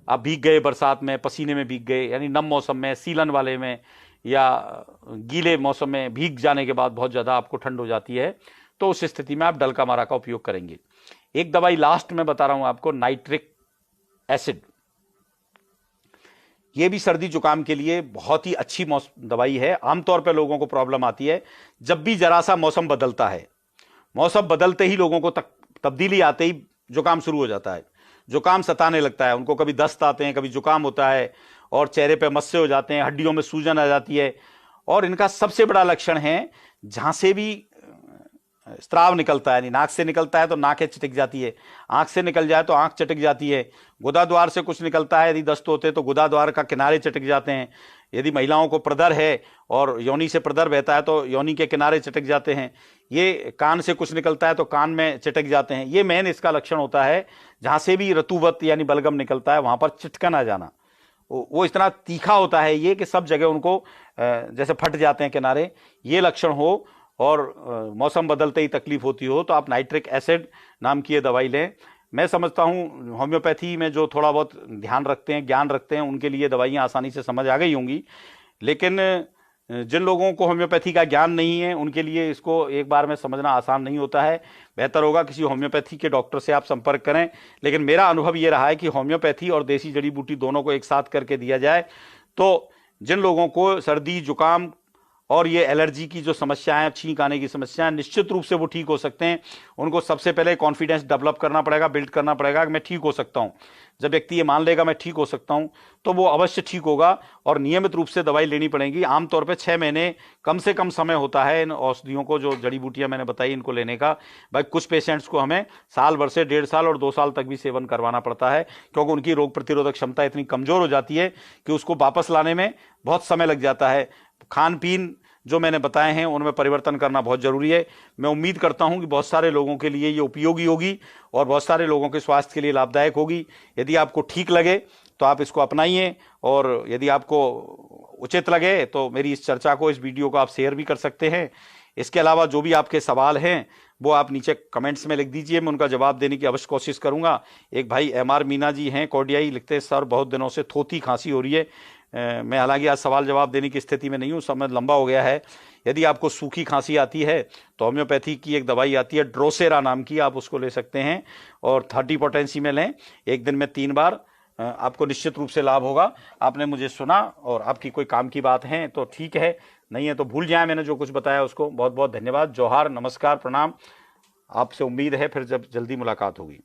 आप भीग गए बरसात में, पसीने में भीग गए, यानी नम मौसम में, सीलन वाले में, या गीले मौसम में भीग जाने के बाद बहुत ज्यादा आपको ठंड हो जाती है, तो उस स्थिति में आप डलकामारा का उपयोग करेंगे। एक दवाई लास्ट में बता रहा हूं आपको, नाइट्रिक एसिड। यह भी सर्दी जुकाम के लिए बहुत ही अच्छी दवाई है। आमतौर पर लोगों को प्रॉब्लम आती है जब भी जरा सा मौसम बदलता है, मौसम बदलते ही लोगों को तब्दीली आते ही जुकाम शुरू हो जाता है, जुकाम सताने लगता है उनको, कभी दस्त आते हैं, कभी जुकाम होता है, और चेहरे पे मस्से हो जाते हैं, हड्डियों में सूजन आ जाती है। और इनका सबसे बड़ा लक्षण है, जहां से भी स्राव निकलता है, यानी नाक से निकलता है तो नाकें चटक जाती है, आंख से निकल जाए तो आंख चटक जाती है, गुदा द्वार से कुछ निकलता है यदि दस्त होते हैं तो गुदा द्वार का किनारे चटक जाते हैं, यदि महिलाओं को प्रदर है और योनि से प्रदर बहता है तो योनि के किनारे चटक जाते हैं, ये कान से कुछ निकलता है तो कान में चटक जाते हैं। ये मेन इसका लक्षण होता है, जहां से भी रतुवत यानी बलगम निकलता है वहां पर चिटकन आ जाना। वो इतना तीखा होता है ये कि सब जगह उनको जैसे फट जाते हैं किनारे, ये लक्षण हो और मौसम बदलते ही तकलीफ होती हो, तो आप नाइट्रिक एसिड नाम की ये दवाई लें। मैं समझता हूं होम्योपैथी में जो थोड़ा बहुत ध्यान रखते हैं, ज्ञान रखते हैं, उनके लिए दवाइयां आसानी से समझ आ गई होंगी। लेकिन जिन लोगों को होम्योपैथी का ज्ञान नहीं है उनके लिए इसको एक बार में समझना आसान नहीं होता है। बेहतर होगा किसी होम्योपैथी के डॉक्टर से आप संपर्क करें। लेकिन मेरा अनुभव ये रहा है कि होम्योपैथी और देसी जड़ी बूटी दोनों को एक साथ करके दिया जाए तो जिन लोगों को सर्दी जुकाम और ये एलर्जी की जो समस्याएं, छींक आने की समस्याएं, निश्चित रूप से वो ठीक हो सकते हैं। उनको सबसे पहले कॉन्फिडेंस डेवलप करना पड़ेगा, बिल्ड करना पड़ेगा कि मैं ठीक हो सकता हूं। जब व्यक्ति ये मान लेगा मैं ठीक हो सकता हूं तो वो अवश्य ठीक होगा और नियमित रूप से दवाई लेनी पड़ेगी। आमतौर पे 6 महीने कम से कम समय होता है इन औषधियों को, जो जड़ी बूटियां मैंने बताई, इनको लेने का। भाई कुछ पेशेंट्स को हमें साल भर से 1.5 साल और 2 साल तक भी सेवन करवाना पड़ता है, क्योंकि उनकी रोग प्रतिरोधक क्षमता इतनी कमजोर हो जाती है कि उसको वापस लाने में बहुत समय लग जाता है। खान पीन जो मैंने बताए हैं उनमें परिवर्तन करना बहुत जरूरी है। मैं उम्मीद करता हूं कि बहुत सारे लोगों के लिए ये उपयोगी होगी और बहुत सारे लोगों के स्वास्थ्य के लिए लाभदायक होगी। यदि आपको ठीक लगे तो आप इसको अपनाइए और यदि आपको उचित लगे तो मेरी इस चर्चा को, इस वीडियो को आप शेयर भी कर सकते हैं। इसके अलावा जो भी आपके सवाल हैं वो आप नीचे कमेंट्स में लिख दीजिए, मैं उनका जवाब देने की अवश्य कोशिश करूंगा। एक भाई MR मीना जी हैं कोडियाई, लिखते हैं सर बहुत दिनों से थोथी खांसी हो रही है। मैं हालांकि आज सवाल जवाब देने की स्थिति में नहीं हूँ, समय लंबा हो गया है। यदि आपको सूखी खांसी आती है तो होम्योपैथी की एक दवाई आती है ड्रोसेरा नाम की, आप उसको ले सकते हैं और 30 पोटेंसी में लें, एक दिन में 3 बार, आपको निश्चित रूप से लाभ होगा। आपने मुझे सुना और आपकी कोई काम की बात है तो ठीक है, नहीं है तो भूल जाए मैंने जो कुछ बताया उसको। बहुत बहुत धन्यवाद, जोहार, नमस्कार, प्रणाम। आपसे उम्मीद है फिर जब जल्दी मुलाकात होगी।